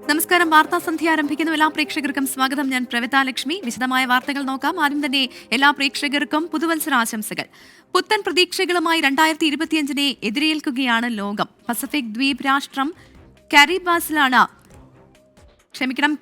നമസ്കാരം. വാർത്താ സന്ധ്യ ആരംഭിക്കുന്നു. എല്ലാ പ്രേക്ഷകർക്കും സ്വാഗതം. ഞാൻ പ്രവിത ലക്ഷ്മി. വിശദമായ വാർത്തകൾ നോക്കാം. ആദ്യം തന്നെ എല്ലാ പ്രേക്ഷകർക്കും പുതുവത്സരാശംസകൾ. പുത്തൻ പ്രതീക്ഷകളുമായി 2025 എതിരേൽക്കുകയാണ് ലോകം. പസഫിക് ദ്വീപ് രാഷ്ട്രം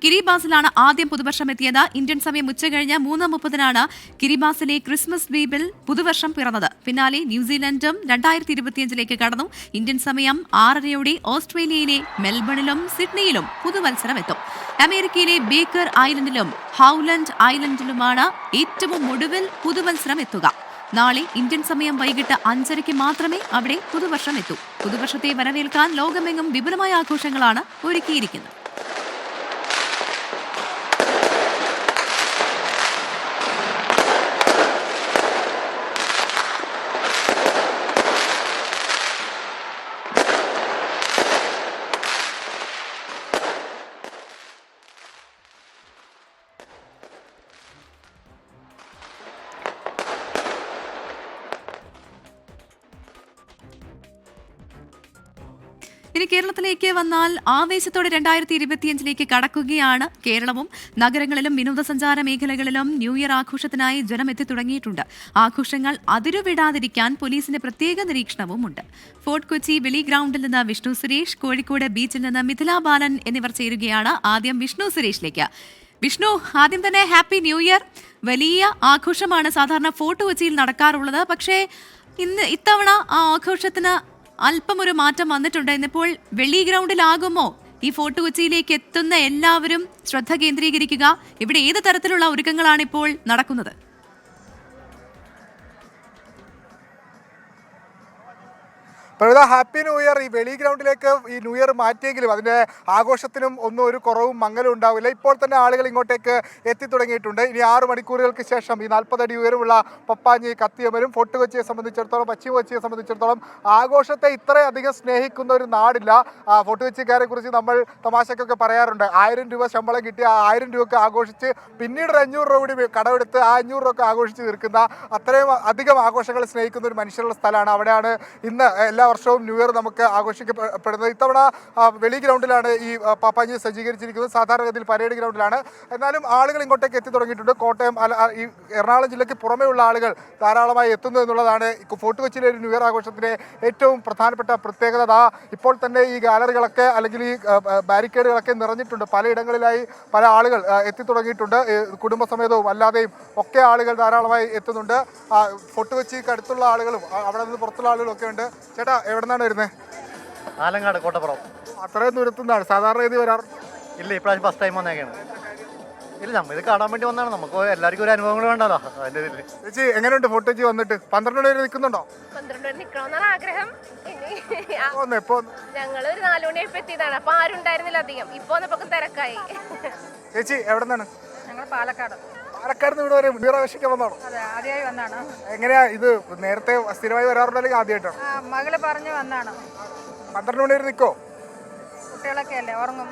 കിരിബാസിലാണ് ആദ്യം പുതുവർഷം എത്തിയത്. ഇന്ത്യൻ സമയം ഉച്ചകഴിഞ്ഞ് 3:30 കിരിബാസിലെ ക്രിസ്മസ് ദ്വീപിൽ പുതുവർഷം പിറന്നത്. പിന്നാലെ ന്യൂസിലൻഡും 2025 കടന്നു. ഇന്ത്യൻ സമയം 6:30 ഓസ്ട്രേലിയയിലെ മെൽബണിലും സിഡ്നിയിലും പുതുവത്സരം എത്തും. അമേരിക്കയിലെ ബേക്കർ ഐലൻഡിലും ഹൌലൻഡ് ഐലൻഡിലുമാണ് ഏറ്റവും ഒടുവിൽ പുതുവത്സരം എത്തുക. നാളെ ഇന്ത്യൻ സമയം വൈകിട്ട് 5:30 മാത്രമേ അവിടെ പുതുവർഷം എത്തൂ. പുതുവർഷത്തെ വരവേൽക്കാൻ ലോകമെങ്ങും വിപുലമായ ആഘോഷങ്ങളാണ് ഒരുക്കിയിരിക്കുന്നത്. ഇനി കേരളത്തിലേക്ക് വന്നാൽ ആവേശത്തോടെ 2025 കടക്കുകയാണ് കേരളവും. നഗരങ്ങളിലും വിനോദസഞ്ചാര മേഖലകളിലും ന്യൂ ഇയർ ആഘോഷത്തിനായി ജനം എത്തിത്തുടങ്ങിയിട്ടുണ്ട്. ആഘോഷങ്ങൾ അതിരുവിടാതിരിക്കാൻ പോലീസിന്റെ പ്രത്യേക നിരീക്ഷണവുമുണ്ട്. ഫോർട്ട് കൊച്ചി വെളി ഗ്രൗണ്ടിൽ നിന്ന് വിഷ്ണു സുരേഷ്, കോഴിക്കോട് ബീച്ചിൽ നിന്ന് മിഥില ബാലൻ എന്നിവർ ചേരുകയാണ്. ആദ്യം വിഷ്ണു സുരേഷിലേക്ക്. വിഷ്ണു, ആദ്യം തന്നെ ഹാപ്പി ന്യൂ ഇയർ. വലിയ ആഘോഷമാണ് സാധാരണ ഫോർട്ട് കൊച്ചിയിൽ നടക്കാറുള്ളത്. പക്ഷേ ഇത്തവണ ആ ആഘോഷത്തിന് അല്പം ഒരു മാറ്റം വന്നിട്ടുണ്ട്. ഇന്നിപ്പോൾ വെള്ളി ഗ്രൗണ്ടിലാകുമോ ഈ ഫോർട്ട് കൊച്ചിയിലേക്ക് എത്തുന്ന എല്ലാവരും ശ്രദ്ധ കേന്ദ്രീകരിക്കുക? ഇവിടെ ഏത് തരത്തിലുള്ള ഒരുക്കങ്ങളാണ് ഇപ്പോൾ നടക്കുന്നത്? Pravitha, happy new year. ഈ വെളി ഗ്രൗണ്ടിലേക്ക് ഈ ന്യൂ ഇയർ മാറ്റിയെങ്കിലും അതിൻ്റെ ആഘോഷത്തിനും ഒന്നും ഒരു കുറവും മങ്ങലും ഉണ്ടാവില്ല. ഇപ്പോൾ തന്നെ ആളുകൾ ഇങ്ങോട്ടേക്ക് എത്തിത്തുടങ്ങിയിട്ടുണ്ട്. ഇനി 6 മണിക്കൂറുകൾക്ക് ശേഷം ഈ 40 അടി ഉയരമുള്ള പപ്പാഞ്ഞി കത്തിയമരും ഫോർട്ട് കൊച്ചിയെ സംബന്ധിച്ചിടത്തോളം, പശ്ചിമ കൊച്ചിയെ സംബന്ധിച്ചിടത്തോളം ആഘോഷത്തെ ഇത്രയധികം സ്നേഹിക്കുന്ന ഒരു നാടില്ല. ഫോർട്ട് കൊച്ചിക്കാരെ കുറിച്ച് നമ്മൾ തമാശക്കൊക്കെ പറയാറുണ്ട്. 1000 രൂപ ശമ്പളം കിട്ടി ആ 1000 രൂപയ്ക്ക് ആഘോഷിച്ച് പിന്നീട് ഒരു 500 രൂപ കൂടി കടമെടുത്ത് ആ 500 രൂപ ആഘോഷിച്ച് തീർക്കുന്ന അത്രയും അധികം ആഘോഷങ്ങൾ സ്നേഹിക്കുന്ന ഒരു മനുഷ്യരുടെ സ്ഥലമാണ്. അവിടെയാണ് ഇന്ന് എല്ലാ വർഷവും ന്യൂ ഇയർ നമുക്ക് ആഘോഷിക്കപ്പെടുന്നത്. ഇത്തവണ വെളി ഗ്രൗണ്ടിലാണ് ഈ പപ്പാഞ്ഞി സജ്ജീകരിച്ചിരിക്കുന്നത്. സാധാരണഗതിയിൽ പരേഡ് ഗ്രൗണ്ടിലാണ്. എന്നാലും ആളുകൾ ഇങ്ങോട്ടേക്ക് എത്തി തുടങ്ങിയിട്ടുണ്ട്. കോട്ടയം, ഈ എറണാകുളം ജില്ലയ്ക്ക് പുറമെയുള്ള ആളുകൾ ധാരാളമായി എത്തുന്നു എന്നുള്ളതാണ് ഫോർട്ട് കൊച്ചിയിലെ ഒരു ന്യൂ ഇയർ ആഘോഷത്തിൻ്റെ ഏറ്റവും പ്രധാനപ്പെട്ട പ്രത്യേകത. ഇപ്പോൾ തന്നെ ഈ ഗാലറികളൊക്കെ അല്ലെങ്കിൽ ഈ ബാരിക്കേഡുകളൊക്കെ നിറഞ്ഞിട്ടുണ്ട്. പലയിടങ്ങളിലായി പല ആളുകൾ എത്തിത്തുടങ്ങിയിട്ടുണ്ട്. കുടുംബസമേതവും അല്ലാതെയും ഒക്കെ ആളുകൾ ധാരാളമായി എത്തുന്നുണ്ട്. ഫോർട്ട് കൊച്ചിക്ക് അടുത്തുള്ള ആളുകളും അവിടെ നിന്ന് പുറത്തുള്ള ആളുകളും ഒക്കെ ഉണ്ട്. ചേട്ടാ, എവിടെ നിന്നാണ് വരുന്നത്? ആലങ്ങാട്, കോട്ടപ്പുറം. അത്രയും ദൂരത്തുനിന്നാണ് സാധാരണ രീതി വരാറ്? ഇല്ല, ഇപ്രാവശ്യം ഫസ്റ്റ് ടൈം വന്നേക്കാണ്. ഇല്ല, നമ്മൾ ഇത് കാണാൻ വേണ്ടി വന്നതാണ്. നമുക്ക് എല്ലാവർക്കും ഒരു അനുഭവങ്ങൾ വേണ്ടല്ലോ അതിൻ്റെ ഇതിൽ. ചേച്ചി, എങ്ങനെയുണ്ട് ഫോർട്ട് കൊച്ചി വന്നിട്ട്? 12 മണി വരെ നിൽക്കുന്നുണ്ടോ? 12 മണി നിൽക്കണമെന്നാണ് ആഗ്രഹം. ഞങ്ങൾ ഒരു 4 മണിയായപ്പോ എത്തിയതാണ്. അപ്പൊ ആരും ഉണ്ടായിരുന്നില്ല അധികം. ഇപ്പൊ വന്നപ്പോ തിരക്കായി. ചേച്ചി, എവിടെ നിന്നാണ്? ഞങ്ങൾ പാലക്കാട്. പാലക്കാട് ഇവിടെ വരെ വീറാവേശിക്കാൻ വന്നാണോ? അതെ, ആദ്യമായി വന്നാണ്. എങ്ങനെയാ ഇത്? നേരത്തെ സ്ഥിരമായി വരാറുണ്ടോ അല്ലെങ്കിൽ ആദ്യമായിട്ടാണ്? മകള് പറഞ്ഞു വന്നാണ്. 12 മണി വരെ നിൽക്കോ? കുട്ടികളൊക്കെ അല്ലേ, ഉറങ്ങും.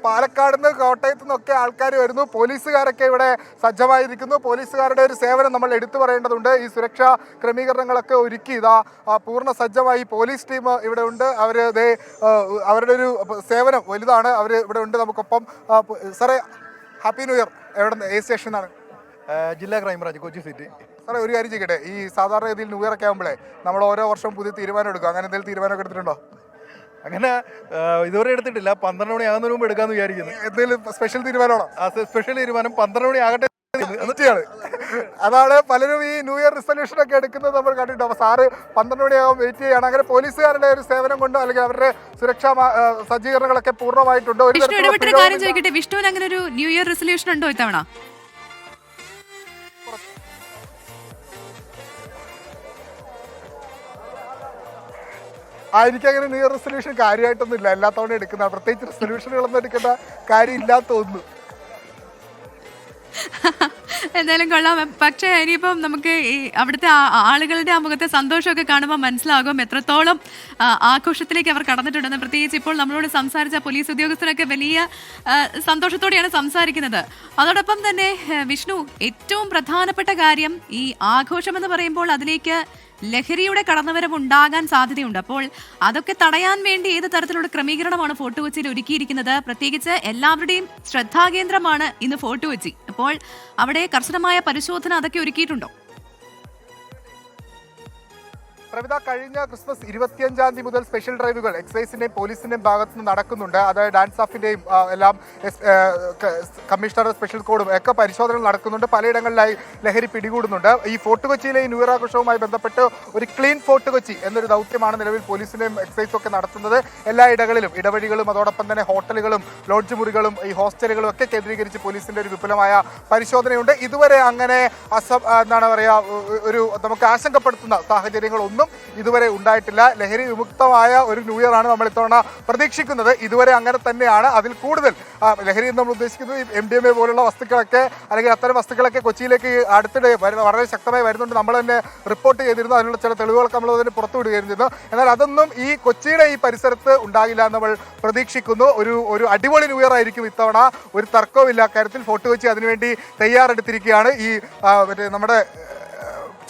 പാലക്കാട് നിന്ന് കോട്ടയത്തു നിന്നൊക്കെ ആൾക്കാർ വരുന്നു. പോലീസുകാരൊക്കെ ഇവിടെ സജ്ജമായിരിക്കുന്നു. പോലീസുകാരുടെ ഒരു സേവനം നമ്മൾ എടുത്തു പറയേണ്ടതുണ്ട്. ഈ സുരക്ഷാ ക്രമീകരണങ്ങളൊക്കെ ഒരുക്കി ഇതാ പൂർണ്ണ സജ്ജമായി പോലീസ് ടീം ഇവിടെ ഉണ്ട്. അവരുടെ ഒരു സേവനം വലുതാണ്. അവർ ഇവിടെ ഉണ്ട് നമുക്കൊപ്പം. സാറേ, ഹാപ്പി ന്യൂ ഇയർ. എവിടെ ഏത് സ്റ്റേഷനാണ്? ജില്ലാ ക്രൈംബ്രാഞ്ച്, കൊച്ചി സിറ്റി. സാറേ, ഒരു കാര്യം ചെയ്യട്ടെ, ഈ സാധാരണ രീതിയിൽ ന്യൂ ഇയർ ഒക്കെ ആകുമ്പോഴേ നമ്മൾ ഓരോ വർഷവും പുതിയ തീരുമാനം എടുക്കും. അങ്ങനെ എന്തെങ്കിലും തീരുമാനമൊക്കെ എടുത്തിട്ടുണ്ടോ? അങ്ങനെ ഇതുവരെ എടുത്തിട്ടില്ല. 12 മണി ആകുന്നതിന് മുമ്പ് എടുക്കാമെന്ന് വിചാരിക്കുന്നു. എന്തെങ്കിലും സ്പെഷ്യൽ തീരുമാനമാണോ? സ്പെഷ്യൽ തീരുമാനം 12 മണി ആകട്ടെ എന്നിട്ടാണ്. അതാണ് പലരും ഈ ന്യൂ ഇയർ റിസൊല്യൂഷൻ ഒക്കെ എടുക്കുന്നത് നമ്മൾ കണ്ടിട്ടുണ്ട്. അപ്പോൾ സാറ് 12 മണിയാകും വെയിറ്റ് ചെയ്യുകയാണ്. അങ്ങനെ പോലീസുകാരുടെ ഒരു സേവനം കൊണ്ട് അല്ലെങ്കിൽ അവരുടെ സുരക്ഷാ സജ്ജീകരണങ്ങളൊക്കെ പൂർണ്ണമായിട്ടുണ്ട്. കാര്യം ചോദിക്കട്ടെ, വിഷ്ണുവിന് അങ്ങനെ ഒരു ന്യൂ ഇയർ റെസൊല്യൂഷൻ ഉണ്ടോ ഇത്തവണ? എനിക്കങ്ങനെ ന്യൂ ഇയർ റെസൊല്യൂഷൻ കാര്യമായിട്ടൊന്നും ഇല്ല. എല്ലാ തവണ എടുക്കുന്ന പ്രത്യേകിച്ച് റെസൊല്യൂഷനുകളൊന്നും എടുക്കേണ്ട കാര്യമില്ലാന്ന് തോന്നുന്നു. എന്തായാലും കൊള്ളാം. പക്ഷേ ഇനിയിപ്പം നമുക്ക് ഈ അവിടുത്തെ ആളുകളുടെ ആ മുഖത്തെ സന്തോഷമൊക്കെ കാണുമ്പോൾ മനസ്സിലാകും എത്രത്തോളം ആഘോഷത്തിലേക്ക് അവർ കടന്നിട്ടുണ്ടെന്ന്. പ്രത്യേകിച്ച് ഇപ്പോൾ നമ്മളോട് സംസാരിച്ച പോലീസ് ഉദ്യോഗസ്ഥരൊക്കെ വലിയ സന്തോഷത്തോടെയാണ് സംസാരിക്കുന്നത്. അതോടൊപ്പം തന്നെ വിഷ്ണു, ഏറ്റവും പ്രധാനപ്പെട്ട കാര്യം ഈ ആഘോഷം എന്ന് പറയുമ്പോൾ അതിലേക്ക് ലഹരിയുടെ കടന്നുവരവ് ഉണ്ടാകാൻ സാധ്യതയുണ്ട്. അപ്പോൾ അതൊക്കെ തടയാൻ വേണ്ടി ഏത് തരത്തിലുള്ള ക്രമീകരണമാണ് ഫോർട്ട് കൊച്ചിയിൽ ഒരുക്കിയിരിക്കുന്നത്? പ്രത്യേകിച്ച് എല്ലാവരുടെയും ശ്രദ്ധാകേന്ദ്രമാണ് ഇന്ന് ഫോർട്ട് കൊച്ചി. അപ്പോൾ അവിടെ കർശനമായ പരിശോധന അതൊക്കെ ഒരുക്കിയിട്ടുണ്ടോ? പ്രവിത, കഴിഞ്ഞ ക്രിസ്മസ് 25-ാം തീയതി മുതൽ സ്പെഷ്യൽ ഡ്രൈവുകൾ എക്സൈസിന്റെയും പോലീസിന്റെയും ഭാഗത്ത് നിന്ന് നടക്കുന്നുണ്ട്. അത് ഡാൻസ് ഓഫിന്റെയും എല്ലാം കമ്മീഷണർ സ്പെഷ്യൽ കോഡും ഒക്കെ പരിശോധനകൾ നടക്കുന്നുണ്ട്. പലയിടങ്ങളിലായി ലഹരി പിടികൂടുന്നുണ്ട്. ഈ ഫോർട്ട് കൊച്ചിയിലെ ഈ ന്യൂ ഇയർ ആഘോഷവുമായി ബന്ധപ്പെട്ട് ഒരു ക്ലീൻ ഫോർട്ട് കൊച്ചി എന്നൊരു ദൗത്യമാണ് നിലവിൽ പോലീസിന്റെയും എക്സൈസും ഒക്കെ നടത്തുന്നത്. എല്ലാ ഇടങ്ങളിലും ഇടവഴികളും അതോടൊപ്പം തന്നെ ഹോട്ടലുകളും ലോഡ്ജ് മുറികളും ഈ ഹോസ്റ്റലുകളും ഒക്കെ കേന്ദ്രീകരിച്ച് പോലീസിന്റെ ഒരു വിപുലമായ പരിശോധനയുണ്ട്. ഇതുവരെ അങ്ങനെ എന്താണ് പറയുക, ഒരു നമുക്ക് ആശങ്കപ്പെടുത്തുന്ന സാഹചര്യങ്ങളൊന്നും ഇതുവരെ ഉണ്ടായിട്ടില്ല. ലഹരി വിമുക്തമായ ഒരു ന്യൂ ഇയർ ആണ് നമ്മൾ ഇത്തവണ പ്രതീക്ഷിക്കുന്നത്. ഇതുവരെ അങ്ങനെ തന്നെയാണ്. അതിൽ കൂടുതൽ ലഹരി എന്ന് നമ്മൾ ഉദ്ദേശിക്കുന്നത് MDMA പോലുള്ള വസ്തുക്കളൊക്കെ അല്ലെങ്കിൽ അത്തരം വസ്തുക്കളൊക്കെ കൊച്ചിയിലേക്ക് അടുത്തിടെ വളരെ ശക്തമായി വരുന്നുണ്ട്. നമ്മൾ തന്നെ റിപ്പോർട്ട് ചെയ്തിരുന്നു. അതിനുള്ള ചില തെളിവുകളൊക്കെ നമ്മൾ അതിന് പുറത്തുവിടുകയായിരുന്നു. എന്നാൽ അതൊന്നും ഈ കൊച്ചിയുടെ ഈ പരിസരത്ത് ഉണ്ടാകില്ല എന്ന് നമ്മൾ പ്രതീക്ഷിക്കുന്നു. ഒരു അടിപൊളി ന്യൂ ഇയർ ആയിരിക്കും ഇത്തവണ. ഒരു തർക്കവുമില്ല കാര്യത്തിൽ. ഫോർട്ട് കൊച്ചി അതിനുവേണ്ടി തയ്യാറെടുത്തിരിക്കുകയാണ്. ഈ നമ്മുടെ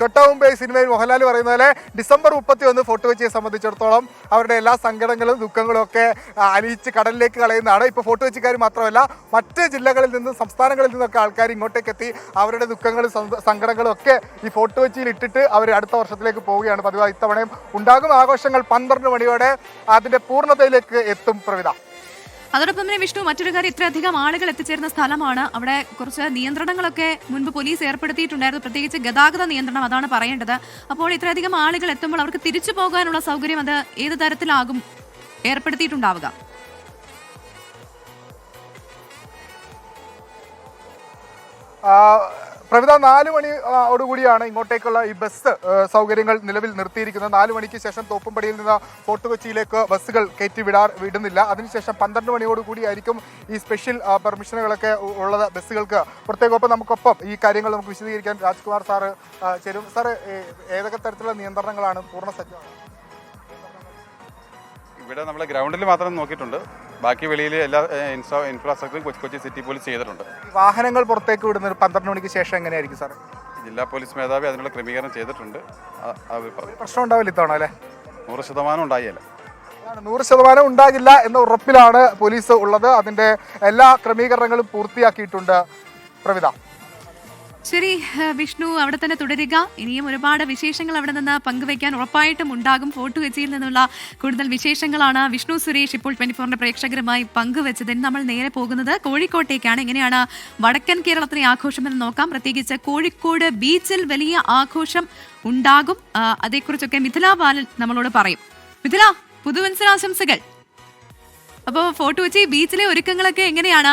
ചൊട്ട മുംബൈ സിനിമയിൽ മോഹൻലാൽ പറയുന്ന പോലെ ഡിസംബർ 31 ഫോർട്ട് കൊച്ചിയെ സംബന്ധിച്ചിടത്തോളം അവരുടെ എല്ലാ സങ്കടങ്ങളും ദുഃഖങ്ങളും ഒക്കെ അലിയിച്ച് കടലിലേക്ക് കളയുന്നതാണ്. ഇപ്പോൾ ഫോർട്ട് കൊച്ചിക്കാർ മാത്രമല്ല, മറ്റ് ജില്ലകളിൽ നിന്നും സംസ്ഥാനങ്ങളിൽ നിന്നൊക്കെ ആൾക്കാർ ഇങ്ങോട്ടേക്ക് എത്തി അവരുടെ ദുഃഖങ്ങളും സങ്കടങ്ങളും ഒക്കെ ഈ ഫോർട്ട് കൊച്ചിയിൽ ഇട്ടിട്ട് അവർ അടുത്ത വർഷത്തിലേക്ക് പോവുകയാണ് പതിവ്. ഇത്തവണയും ഉണ്ടാകും. ആഘോഷങ്ങൾ 12 മണിയോടെ അതിൻ്റെ പൂർണ്ണതയിലേക്ക് എത്തും. പ്രവിധ, അതോടൊപ്പം തന്നെ വിഷ്ണു, മറ്റൊരു കാര്യം, ഇത്രയധികം ആളുകൾ എത്തിച്ചേരുന്ന സ്ഥലമാണ്. അവിടെ കുറച്ച് നിയന്ത്രണങ്ങളൊക്കെ മുൻപ് പോലീസ് ഏർപ്പെടുത്തിയിട്ടുണ്ടായിരുന്നു, പ്രത്യേകിച്ച് ഗതാഗത നിയന്ത്രണം, അതാണ് പറയേണ്ടത്. അപ്പോൾ ഇത്രയധികം ആളുകൾ എത്തുമ്പോൾ അവർക്ക് തിരിച്ചു പോകാനുള്ള സൗകര്യം അത് ഏത് തരത്തിലാകും ഏർപ്പെടുത്തിയിട്ടുണ്ടാവുക? പ്രവിധ, 4 മണിയോടുകൂടിയാണ് ഇങ്ങോട്ടേക്കുള്ള ഈ ബസ് സൗകര്യങ്ങൾ നിലവിൽ നിർത്തിയിരിക്കുന്നത്. 4 മണിക്ക് ശേഷം തോപ്പുംപടിയിൽ നിന്ന് ഫോർട്ട് കൊച്ചിയിലേക്ക് ബസ്സുകൾ വിടുന്നില്ല. അതിനുശേഷം 12 മണിയോടുകൂടിയായിരിക്കും ഈ സ്പെഷ്യൽ പെർമിഷനുകളൊക്കെ ഉള്ളത് ബസ്സുകൾക്ക് പ്രത്യേകം. നമുക്കൊപ്പം ഈ കാര്യങ്ങൾ നമുക്ക് വിശദീകരിക്കാൻ രാജ്കുമാർ സാറ് ചേരും. സാറ്, ഏതൊക്കെ തരത്തിലുള്ള നിയന്ത്രണങ്ങളാണ് പൂർണ്ണ സജ്ജമാണ്? ഇവിടെ നമ്മൾ ഗ്രൗണ്ടിൽ മാത്രം നോക്കിയിട്ടുണ്ട്. ബാക്കി വെളിയിൽ എല്ലാ ഇൻഫ്രാസ്ട്രക്ചറും കൊച്ചി സിറ്റി പോലീസ് ചെയ്തിട്ടുണ്ട്. വാഹനങ്ങൾ പുറത്തേക്ക് വിടുന്നത് 12 മണിക്ക് ശേഷം എങ്ങനെയായിരിക്കും സാർ? ജില്ലാ പോലീസ് മേധാവി അതിനുള്ള ക്രമീകരണം ചെയ്തിട്ടുണ്ട്. പ്രശ്നം ഉണ്ടാവില്ല ഇത്തവണ അല്ലേ? 100% ഉണ്ടായില്ല. 100% ഉണ്ടാകില്ല എന്ന ഉറപ്പിലാണ് പോലീസ് ഉള്ളത്. അതിന്റെ എല്ലാ ക്രമീകരണങ്ങളും പൂർത്തിയാക്കിയിട്ടുണ്ട്. പ്രവിധ, ശരി വിഷ്ണു, അവിടെ തന്നെ തുടരുക. ഇനിയും ഒരുപാട് വിശേഷങ്ങൾ അവിടെ നിന്ന് പങ്കുവയ്ക്കാൻ ഉറപ്പായിട്ടും ഉണ്ടാകും. ഫോർട്ട് കൊച്ചിയിൽ നിന്നുള്ള കൂടുതൽ വിശേഷങ്ങളാണ് വിഷ്ണു സുരേഷ് ഇപ്പോൾ 24ന്റെ പ്രേക്ഷകരുമായി പങ്കുവച്ചത്. നമ്മൾ നേരെ പോകുന്നത് കോഴിക്കോട്ടേക്കാണ്. എങ്ങനെയാണ് വടക്കൻ കേരളത്തിലെ ആഘോഷം എന്ന് നോക്കാം. പ്രത്യേകിച്ച് കോഴിക്കോട് ബീച്ചിൽ വലിയ ആഘോഷം ഉണ്ടാകും. അതേക്കുറിച്ചൊക്കെ മിഥില ബാലൻ നമ്മളോട് പറയും. മിഥില, പുതുവത്സരാശംസകൾ. അപ്പോൾ ഫോർട്ട് കൊച്ചി ബീച്ചിലെ ഒരുക്കങ്ങളൊക്കെ എങ്ങനെയാണ്?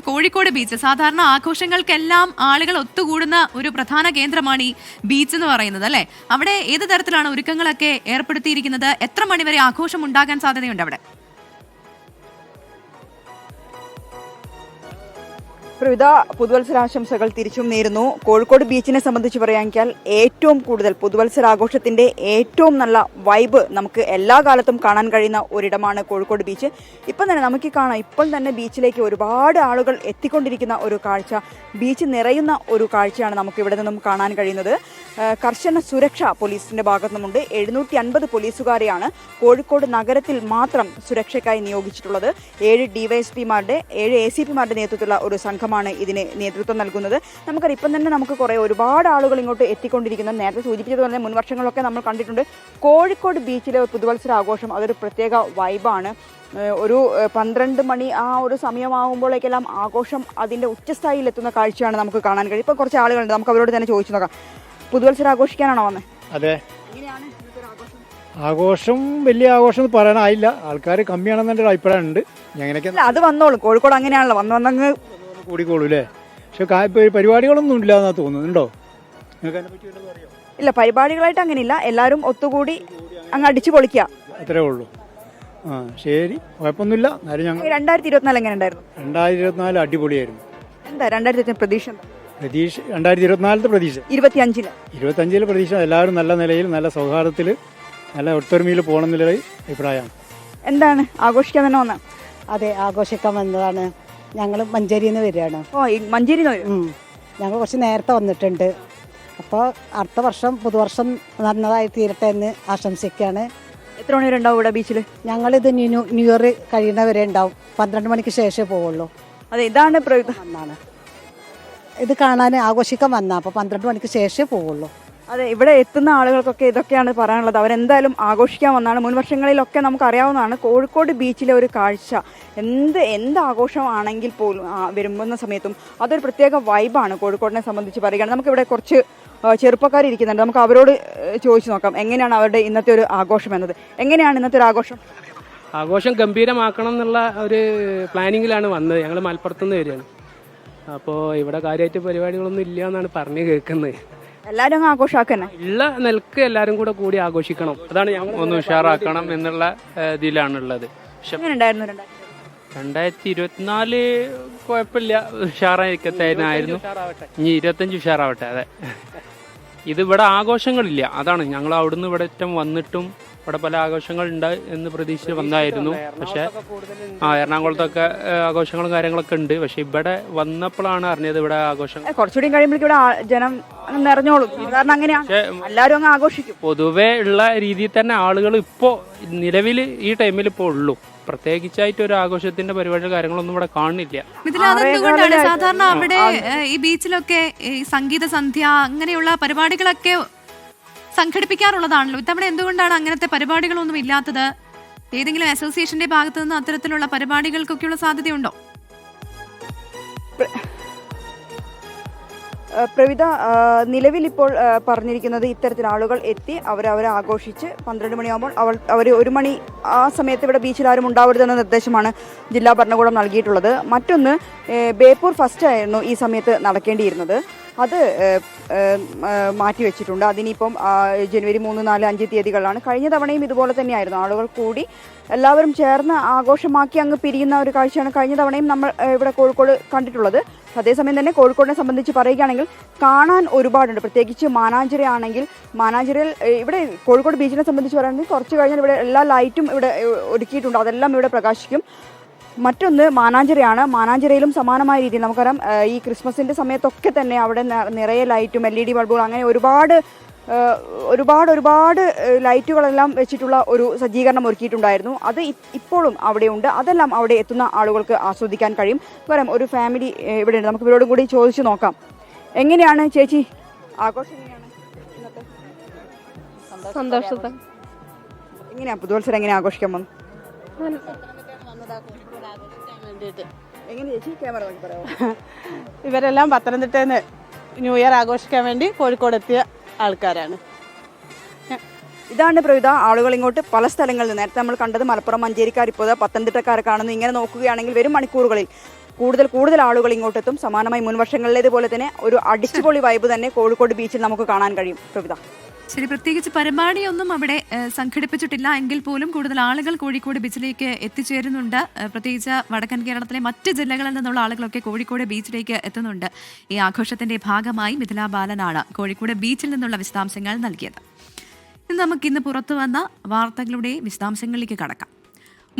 കോഴിക്കോട് ബീച്ച് സാധാരണ ആഘോഷങ്ങൾക്കെല്ലാം ആളുകൾ ഒത്തുകൂടുന്ന ഒരു പ്രധാന കേന്ദ്രമാണ് ഈ ബീച്ച് എന്ന് പറയുന്നത്, അല്ലേ? അവിടെ ഏത് തരത്തിലാണ് ഒരുക്കങ്ങളൊക്കെ ഏർപ്പെടുത്തിയിരിക്കുന്നത്? എത്ര മണിവരെ ആഘോഷം ഉണ്ടാകാൻ സാധ്യതയുണ്ട് അവിടെ? പ്രവിധ, പുതുവത്സരാശംസകൾ തിരിച്ചും നേരുന്നു. കോഴിക്കോട് ബീച്ചിനെ സംബന്ധിച്ച് പറയാമെങ്കിൽ ഏറ്റവും കൂടുതൽ പുതുവത്സരാഘോഷത്തിന്റെ ഏറ്റവും നല്ല വൈബ് നമുക്ക് എല്ലാ കാലത്തും കാണാൻ കഴിയുന്ന ഒരിടമാണ് കോഴിക്കോട് ബീച്ച്. ഇപ്പം തന്നെ നമുക്ക് കാണാം, ഇപ്പോൾ തന്നെ ബീച്ചിലേക്ക് ഒരുപാട് ആളുകൾ എത്തിക്കൊണ്ടിരിക്കുന്ന ഒരു കാഴ്ച, ബീച്ച് നിറയുന്ന ഒരു കാഴ്ചയാണ് നമുക്ക് ഇവിടെ നിന്നും കാണാൻ കഴിയുന്നത്. കർശന സുരക്ഷ പോലീസിന്റെ ഭാഗത്തു നിന്നുണ്ട്. 750 പോലീസുകാരെയാണ് കോഴിക്കോട് നഗരത്തിൽ മാത്രം സുരക്ഷയ്ക്കായി നിയോഗിച്ചിട്ടുള്ളത്. 7 DYSPമാരുടെ 7 ACPമാരുടെ നേതൃത്വത്തിലുള്ള ഒരു സംഘമാണ് ഇതിന് നേതൃത്വം നൽകുന്നത്. നമുക്കറിയാം, ഇപ്പം തന്നെ നമുക്ക് ഒരുപാട് ആളുകൾ ഇങ്ങോട്ട് എത്തിക്കൊണ്ടിരിക്കുന്നത്. നേരത്തെ സൂചിപ്പിച്ചതുപോലെ മുൻ വർഷങ്ങളൊക്കെ നമ്മൾ കണ്ടിട്ടുണ്ട്. കോഴിക്കോട് ബീച്ചിലെ പുതുവത്സര ആഘോഷം അതൊരു പ്രത്യേക വൈബാണ്. ഒരു 12 മണി ആ ഒരു സമയമാകുമ്പോഴേക്കെല്ലാം ആഘോഷം അതിൻ്റെ ഉച്ചസ്ഥായിയിൽ എത്തുന്ന കാഴ്ചയാണ് നമുക്ക് കാണാൻ കഴിയും. ഇപ്പോൾ കുറച്ച് ആളുകളുണ്ട്, നമുക്ക് അവരോട് തന്നെ ചോദിച്ചു നോക്കാം. പുതുവത്സരം ആഘോഷിക്കാനാണോ വന്നത്? അതെ. ആഘോഷം വലിയ ആഘോഷം പറയാനായില്ല, ആൾക്കാർ കമ്മിയാണെന്നൊരു അഭിപ്രായം ഉണ്ട്. ഞങ്ങനെയൊക്കെ അത് വന്നോളും, കോഴിക്കോട് അങ്ങനെയാണല്ലോ, വന്നങ്ങ് കൂടിക്കോളൂ അല്ലേ. പക്ഷെ പരിപാടികളൊന്നും ഇല്ല എന്നാ തോന്നുന്നുണ്ടോ? നിങ്ങൾക്ക് അതിനെ പറ്റി വല്ലതും അറിയോ? ഇല്ല, പരിപാടികളായിട്ട് അങ്ങനെയില്ല, എല്ലാവരും ഒത്തുകൂടി അങ്ങ് അടിച്ചു പൊളിക്കുക, അത്രേ ഉള്ളൂ. ശരി, കുഴപ്പമൊന്നുമില്ല. എന്നാലും ഞങ്ങൾ 2024 എങ്ങനെ ഉണ്ടായിരുന്നു? 2024 അടിപൊളിയായിരുന്നു. എന്താ 2025 പ്രതീക്ഷ? 2024 പ്രതീക്ഷ 25 പ്രതീക്ഷ എല്ലാവരും നല്ല നിലയിൽ, നല്ല സൗഹാർദ്ദത്തിൽ, നല്ല ഒത്തൊരുമയിൽ പോകണം എന്നുള്ള അഭിപ്രായമാണ്. എന്താണ് ആഘോഷിക്കാൻ തന്നെ വന്ന? അതെ, ആഘോഷിക്കാൻ വന്നതാണ്. ഞങ്ങൾ മഞ്ചേരിയിൽ നിന്ന് വരികയാണ്. മഞ്ചേരി ഞങ്ങൾ കുറച്ച് നേരത്തെ വന്നിട്ടുണ്ട്. അപ്പോൾ അടുത്ത വർഷം പുതുവർഷം നല്ലതായി തീരട്ടെ എന്ന് ആശംസിക്കുകയാണ്. എത്ര മണി വരെ ഉണ്ടാവും ഇവിടെ ബീച്ചിൽ? ഞങ്ങളിത് ന്യൂ ഇയർ കഴിയുന്നവരെ ഉണ്ടാവും. 12 മണിക്ക് ശേഷമേ പോവുള്ളൂ. അതെ, ഇതാണ് പ്രയുക്ത. എന്നാണ് ഇത് കാണാൻ ആഘോഷിക്കാൻ വന്നാൽ അപ്പോൾ 12 മണിക്ക് ശേഷമേ പോവുള്ളൂ. അതെ, ഇവിടെ എത്തുന്ന ആളുകൾക്കൊക്കെ ഇതൊക്കെയാണ് പറയാനുള്ളത്. അവരെന്തായാലും ആഘോഷിക്കാൻ വന്നാണ്. മുൻ വർഷങ്ങളിലൊക്കെ നമുക്കറിയാവുന്നതാണ് കോഴിക്കോട് ബീച്ചിലെ ഒരു കാഴ്ച. എന്ത് ആഘോഷമാണെങ്കിൽ പോലും വരുന്ന സമയത്തും അതൊരു പ്രത്യേക വൈബാണ് കോഴിക്കോടിനെ സംബന്ധിച്ച് പറയുകയാണ്. നമുക്കിവിടെ കുറച്ച് ചെറുപ്പക്കാരിരിക്കുന്നുണ്ട്. നമുക്ക് അവരോട് ചോദിച്ചു നോക്കാം എങ്ങനെയാണ് അവരുടെ ഇന്നത്തെ ഒരു ആഘോഷം എന്നത്. എങ്ങനെയാണ് ഇന്നത്തെ ഒരു ആഘോഷം? ആഘോഷം ഗംഭീരമാക്കണം എന്നുള്ള ഒരു പ്ലാനിങ്ങിലാണ് വന്നത്. ഞങ്ങൾ മലപ്പുറത്തുനിന്ന് വരികയാണ്. അപ്പോൾ ഇവിടെ കാര്യമായിട്ട് പരിപാടികളൊന്നും ഇല്ല എന്നാണ് പറഞ്ഞു കേൾക്കുന്നത്. എല്ലാവരും അങ്ങ് ആഘോഷമാക്കന്നെ ഉള്ള നിലക്ക് എല്ലാവരും കൂടി ആഘോഷിക്കണം. അതാണ് ഞങ്ങൾ ഒന്ന് ഉഷാറാക്കണം എന്നുള്ള ഇതിലാണുള്ളത്. 2024 കുഴപ്പമില്ല, ഉഷാറായിരിക്കത്തായിരുന്നു. ഇനി 25 ഉഷാറാവട്ടെ. അതെ, ഇതിവിടെ ആഘോഷങ്ങളില്ല. അതാണ് ഞങ്ങൾ അവിടുന്ന് ഇവിടെ ഏറ്റവും വന്നിട്ടും ഇവിടെ പല ആഘോഷങ്ങൾ ഉണ്ട് എന്ന് പ്രതീക്ഷിച്ച് വന്നായിരുന്നു. പക്ഷേ എറണാകുളത്തൊക്കെ ആഘോഷങ്ങളും കാര്യങ്ങളൊക്കെ ഉണ്ട്. പക്ഷെ ഇവിടെ വന്നപ്പോഴാണ് അറിഞ്ഞത് ഇവിടെ ആഘോഷം കുറച്ചുകൂടി കഴിയുമ്പോഴേക്കും ഇവിടെ ജനം നിറഞ്ഞോളും. കാരണം അങ്ങനെയാണ്, എല്ലാവരും അങ്ങ് ആഘോഷിക്കും. പൊതുവേ ഉള്ള രീതിയിൽ തന്നെ ആളുകൾ ഇപ്പോൾ നിലവിൽ ഈ ടൈമിൽ ഇപ്പോൾ ഉള്ളൂ. പ്രത്യേകിച്ചായിട്ട് ഒരു ആഘോഷത്തിന്റെ പരിപാടി കാര്യങ്ങളൊന്നും ഇവിടെ കാണില്ല. അതെന്തുകൊണ്ടാണ് സാധാരണ അവിടെ ഈ ബീച്ചിലൊക്കെ ഈ സംഗീത സന്ധ്യ അങ്ങനെയുള്ള പരിപാടികളൊക്കെ സംഘടിപ്പിക്കാറുള്ളതാണല്ലോ. ഇത്തവണ എന്തുകൊണ്ടാണ് അങ്ങനത്തെ പരിപാടികളൊന്നും ഇല്ലാത്തത്? ഏതെങ്കിലും അസോസിയേഷന്റെ ഭാഗത്തു നിന്ന് അത്തരത്തിലുള്ള പരിപാടികൾക്കൊക്കെയുള്ള സാധ്യതയുണ്ടോ? പ്രവിത, നിലവിൽ ഇപ്പോൾ പറഞ്ഞിരിക്കുന്നത് ഇത്തരത്തിൽ ആളുകൾ എത്തി അവരെ ആഘോഷിച്ച് 12 മണിയാകുമ്പോൾ അവർ 1 മണി ആ സമയത്ത് ഇവിടെ ബീച്ചിൽ ആരും ഉണ്ടാവരുതെന്ന നിർദ്ദേശമാണ് ജില്ലാ ഭരണകൂടം നൽകിയിട്ടുള്ളത്. മറ്റൊന്ന്, ബേപ്പൂർ ഫസ്റ്റ് ആയിരുന്നു ഈ സമയത്ത് നടക്കേണ്ടിയിരുന്നത്. അത് മാറ്റിവെച്ചിട്ടുണ്ട്. അതിനിപ്പം ജനുവരി 3, 4, 5 തീയതികളിലാണ്. കഴിഞ്ഞ തവണയും ഇതുപോലെ തന്നെയായിരുന്നു. ആളുകൾ കൂടി എല്ലാവരും ചേർന്ന് ആഘോഷമാക്കി അങ്ങ് പിരിയുന്ന ഒരു കാഴ്ചയാണ് കഴിഞ്ഞ തവണയും നമ്മൾ ഇവിടെ കോഴിക്കോട് കണ്ടിട്ടുള്ളത്. അതേസമയം തന്നെ കോഴിക്കോടിനെ സംബന്ധിച്ച് പറയുകയാണെങ്കിൽ കാണാൻ ഒരുപാടുണ്ട്. പ്രത്യേകിച്ച് മാനാഞ്ചിറ ആണെങ്കിൽ മാനാഞ്ചിറയിൽ ഇവിടെ കോഴിക്കോട് ബീച്ചിനെ സംബന്ധിച്ച് പറയുകയാണെങ്കിൽ കുറച്ച് കഴിഞ്ഞാൽ ഇവിടെ എല്ലാ ലൈറ്റും ഇവിടെ ഒരുക്കിയിട്ടുണ്ട്. അതെല്ലാം ഇവിടെ പ്രകാശിക്കും. മറ്റൊന്ന് മാനാഞ്ചിറയാണ്. മാനാഞ്ചിറയിലും സമാനമായ രീതിയിൽ നമുക്കറിയാം ഈ ക്രിസ്മസിൻ്റെ സമയത്തൊക്കെ തന്നെ അവിടെ നിറയെ ലൈറ്റും LED ബൾബുകൾ അങ്ങനെ ഒരുപാട് ലൈറ്റുകളെല്ലാം വെച്ചിട്ടുള്ള ഒരു സജ്ജീകരണം ഒരുക്കിയിട്ടുണ്ടായിരുന്നു. അത് ഇപ്പോഴും അവിടെയുണ്ട്. അതെല്ലാം അവിടെ എത്തുന്ന ആളുകൾക്ക് ആസ്വദിക്കാൻ കഴിയും. പറയാം, ഒരു ഫാമിലി ഇവിടെ ഉണ്ട്. നമുക്ക് ഇവരോടും കൂടി ചോദിച്ചു നോക്കാം. എങ്ങനെയാണ് ചേച്ചി ആഘോഷം? എങ്ങനെയാണ് ഇന്നത്തെ സന്തോഷത്തെ? എങ്ങനെയാ പുതുവത്സരം എങ്ങനെ ആഘോഷിക്കാൻ വന്നു? എങ്ങനെ ചേച്ചി ക്യാമറ നോക്കി പറയാമോ? ഇവരെല്ലാം പത്തനംതിട്ടയിൽ നിന്ന് ന്യൂ ഇയർ ആഘോഷിക്കാൻ വേണ്ടി കോഴിക്കോട് എത്തിയ ആൾക്കാരാണ്. ഇതാണ് പ്രവിധ, ആളുകൾ ഇങ്ങോട്ട് പല സ്ഥലങ്ങളിൽ നിന്ന്. നേരത്തെ നമ്മൾ കണ്ടത് മലപ്പുറം, മഞ്ചേരിക്കാർ, ഇപ്പോൾ പത്തനംതിട്ടക്കാരെ കാണുന്നു. ഇങ്ങനെ നോക്കുകയാണെങ്കിൽ വരും മണിക്കൂറുകളിൽ കൂടുതൽ ആളുകൾ ഇങ്ങോട്ടെത്തും. സമാനമായി മുൻവർഷങ്ങളിലേതുപോലെ തന്നെ ഒരു അടിച്ചുപൊളി വൈബ് തന്നെ കോഴിക്കോട് ബീച്ചിൽ നമുക്ക് കാണാൻ കഴിയും. പ്രവിധ, ശരി, പ്രത്യേകിച്ച് പരിപാടിയൊന്നും അവിടെ സംഘടിപ്പിച്ചിട്ടില്ല എങ്കിൽ പോലും കൂടുതൽ ആളുകൾ കോഴിക്കോട് ബീച്ചിലേക്ക് എത്തിച്ചേരുന്നുണ്ട്. പ്രത്യേകിച്ച് വടക്കൻ കേരളത്തിലെ മറ്റ് ജില്ലകളിൽ നിന്നുള്ള ആളുകളൊക്കെ കോഴിക്കോട് ബീച്ചിലേക്ക് എത്തുന്നുണ്ട്. ഈ ആഘോഷത്തിന്റെ ഭാഗമായി മിഥില ബാലനാണ് കോഴിക്കോട് ബീച്ചിൽ നിന്നുള്ള വിശദാംശങ്ങൾ നൽകിയത്. നമുക്കിന്ന് പുറത്തു വന്ന വാർത്തകളുടെ വിശദാംശങ്ങളിലേക്ക് കടക്കാം.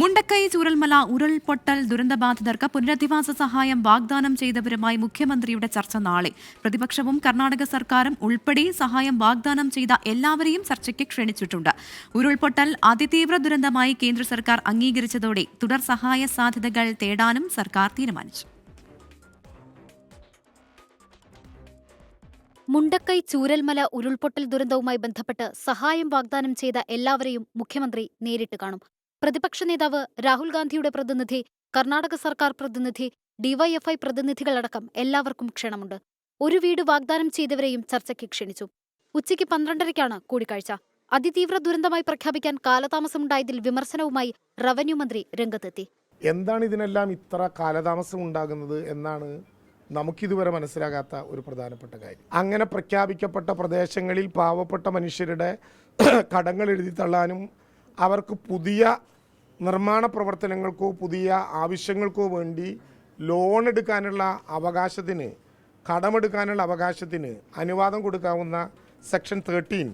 മുണ്ടക്കൈ ചൂരൽമല ഉരുൾപൊട്ടൽ ദുരന്തബാധിതർക്ക് പുനരധിവാസ സഹായം വാഗ്ദാനം ചെയ്തവരുമായി മുഖ്യമന്ത്രിയുടെ ചർച്ച നാളെ. പ്രതിപക്ഷവും കർണാടക സർക്കാരും ഉൾപ്പെടെ സഹായം വാഗ്ദാനം ചെയ്ത എല്ലാവരെയും ചർച്ചയ്ക്ക് ക്ഷണിച്ചിട്ടുണ്ട്. ഉരുൾപൊട്ടൽ അതിതീവ്ര ദുരന്തമായി കേന്ദ്ര സർക്കാർ അംഗീകരിച്ചതോടെ തുടർ സഹായ സാധ്യതകൾ തേടാനും സർക്കാർ തീരുമാനിച്ചു. മുണ്ടക്കൈ ചൂരൽമല ഉരുൾപൊട്ടൽ ദുരന്തവുമായി ബന്ധപ്പെട്ട് സഹായം വാഗ്ദാനം ചെയ്ത എല്ലാവരെയും മുഖ്യമന്ത്രി നേരിട്ട് കാണും. പ്രതിപക്ഷ നേതാവ് രാഹുൽ ഗാന്ധിയുടെ പ്രതിനിധി, കർണാടക സർക്കാർ പ്രതിനിധി, ഡിവൈഎഫ്ഐ പ്രതിനിധികളടക്കം എല്ലാവർക്കും ക്ഷണമുണ്ട്. ഒരു വീട് വാഗ്ദാനം ചെയ്തവരെയും ചർച്ചയ്ക്ക് ക്ഷണിച്ചു. ഉച്ചയ്ക്ക് 12:30ക്കാണ് കൂടിക്കാഴ്ച. അതിതീവ്ര ദുരന്തമായി പ്രഖ്യാപിക്കാൻ കാലതാമസമുണ്ടായതിൽ വിമർശനവുമായി റവന്യൂ മന്ത്രി രംഗത്തെത്തി. എന്താണ് ഇതിനെല്ലാം ഇത്ര കാലതാമസം ഉണ്ടാകുന്നത് എന്നാണ് നമുക്കിതുവരെ മനസ്സിലാകാത്ത ഒരു പ്രധാനപ്പെട്ട കാര്യം. അങ്ങനെ പ്രഖ്യാപിക്കപ്പെട്ട പ്രദേശങ്ങളിൽ പാവപ്പെട്ട മനുഷ്യരുടെ കടങ്ങൾ എഴുതി തള്ളാനും അവർക്ക് പുതിയ നിർമ്മാണ പ്രവർത്തനങ്ങൾക്കോ പുതിയ ആവശ്യങ്ങൾക്കോ വേണ്ടി ലോൺ എടുക്കാനുള്ള അവകാശത്തിന്, കടമെടുക്കാനുള്ള അവകാശത്തിന് അനുവാദം കൊടുക്കാവുന്ന സെക്ഷൻ 13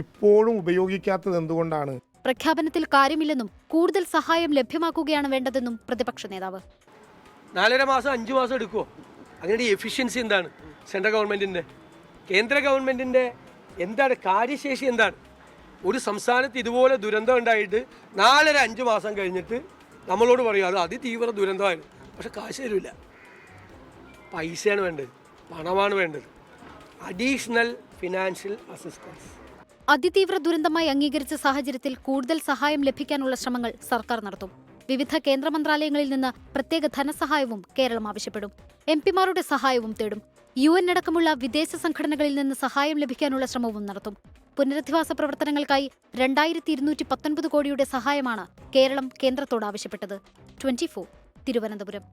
ഇപ്പോഴും ഉപയോഗിക്കാത്തത് എന്തുകൊണ്ടാണ്? പ്രഖ്യാപനത്തിൽ കാര്യമില്ലെന്നും കൂടുതൽ സഹായം ലഭ്യമാക്കുകയാണ് വേണ്ടതെന്നും പ്രതിപക്ഷ നേതാവ്. 4.5 മാസം 5 മാസം എടുക്കുമോ? അങ്ങനെ എഫിഷ്യൻസി എന്താണ് സെൻട്രൽ ഗവൺമെന്റിന്റെ? കേന്ദ്ര ഗവൺമെൻറ്റിൻ്റെ എന്താണ് കാര്യശേഷി എന്താണ്? ഒരു സംസ്ഥാനത്ത് ഇതുപോലെ ദുരന്തം ഉണ്ടായിട്ട് 4-5 മാസം കഴിഞ്ഞിട്ട് നമ്മളോട് പറയും അത് അതിതീവ്ര ദുരന്തമാണ്, പക്ഷെ കാശ് തരില്ല. പൈസയാണ് വേണ്ടത്, പണമാണ് വേണ്ടത്, അഡീഷണൽ ഫിനാൻഷ്യൽ അസിസ്റ്റൻസ്. അതിതീവ്ര ദുരന്തമായി അംഗീകരിച്ച സാഹചര്യത്തിൽ കൂടുതൽ സഹായം ലഭിക്കാനുള്ള ശ്രമങ്ങൾ സർക്കാർ നടത്തും. വിവിധ കേന്ദ്ര മന്ത്രാലയങ്ങളിൽ നിന്ന് പ്രത്യേക ധനസഹായവും കേരളം ആവശ്യപ്പെടും. എംപിമാരുടെ സഹായവും തേടും. UN അടക്കമുള്ള വിദേശ സംഘടനകളിൽ നിന്ന് സഹായം ലഭിക്കാനുള്ള ശ്രമവും നടത്തും. പുനരധിവാസ പ്രവർത്തനങ്ങൾക്കായി 2219 കോടിയുടെ സഹായമാണ് കേരളം കേന്ദ്രത്തോട് ആവശ്യപ്പെട്ടത്. 24 തിരുവനന്തപുരം.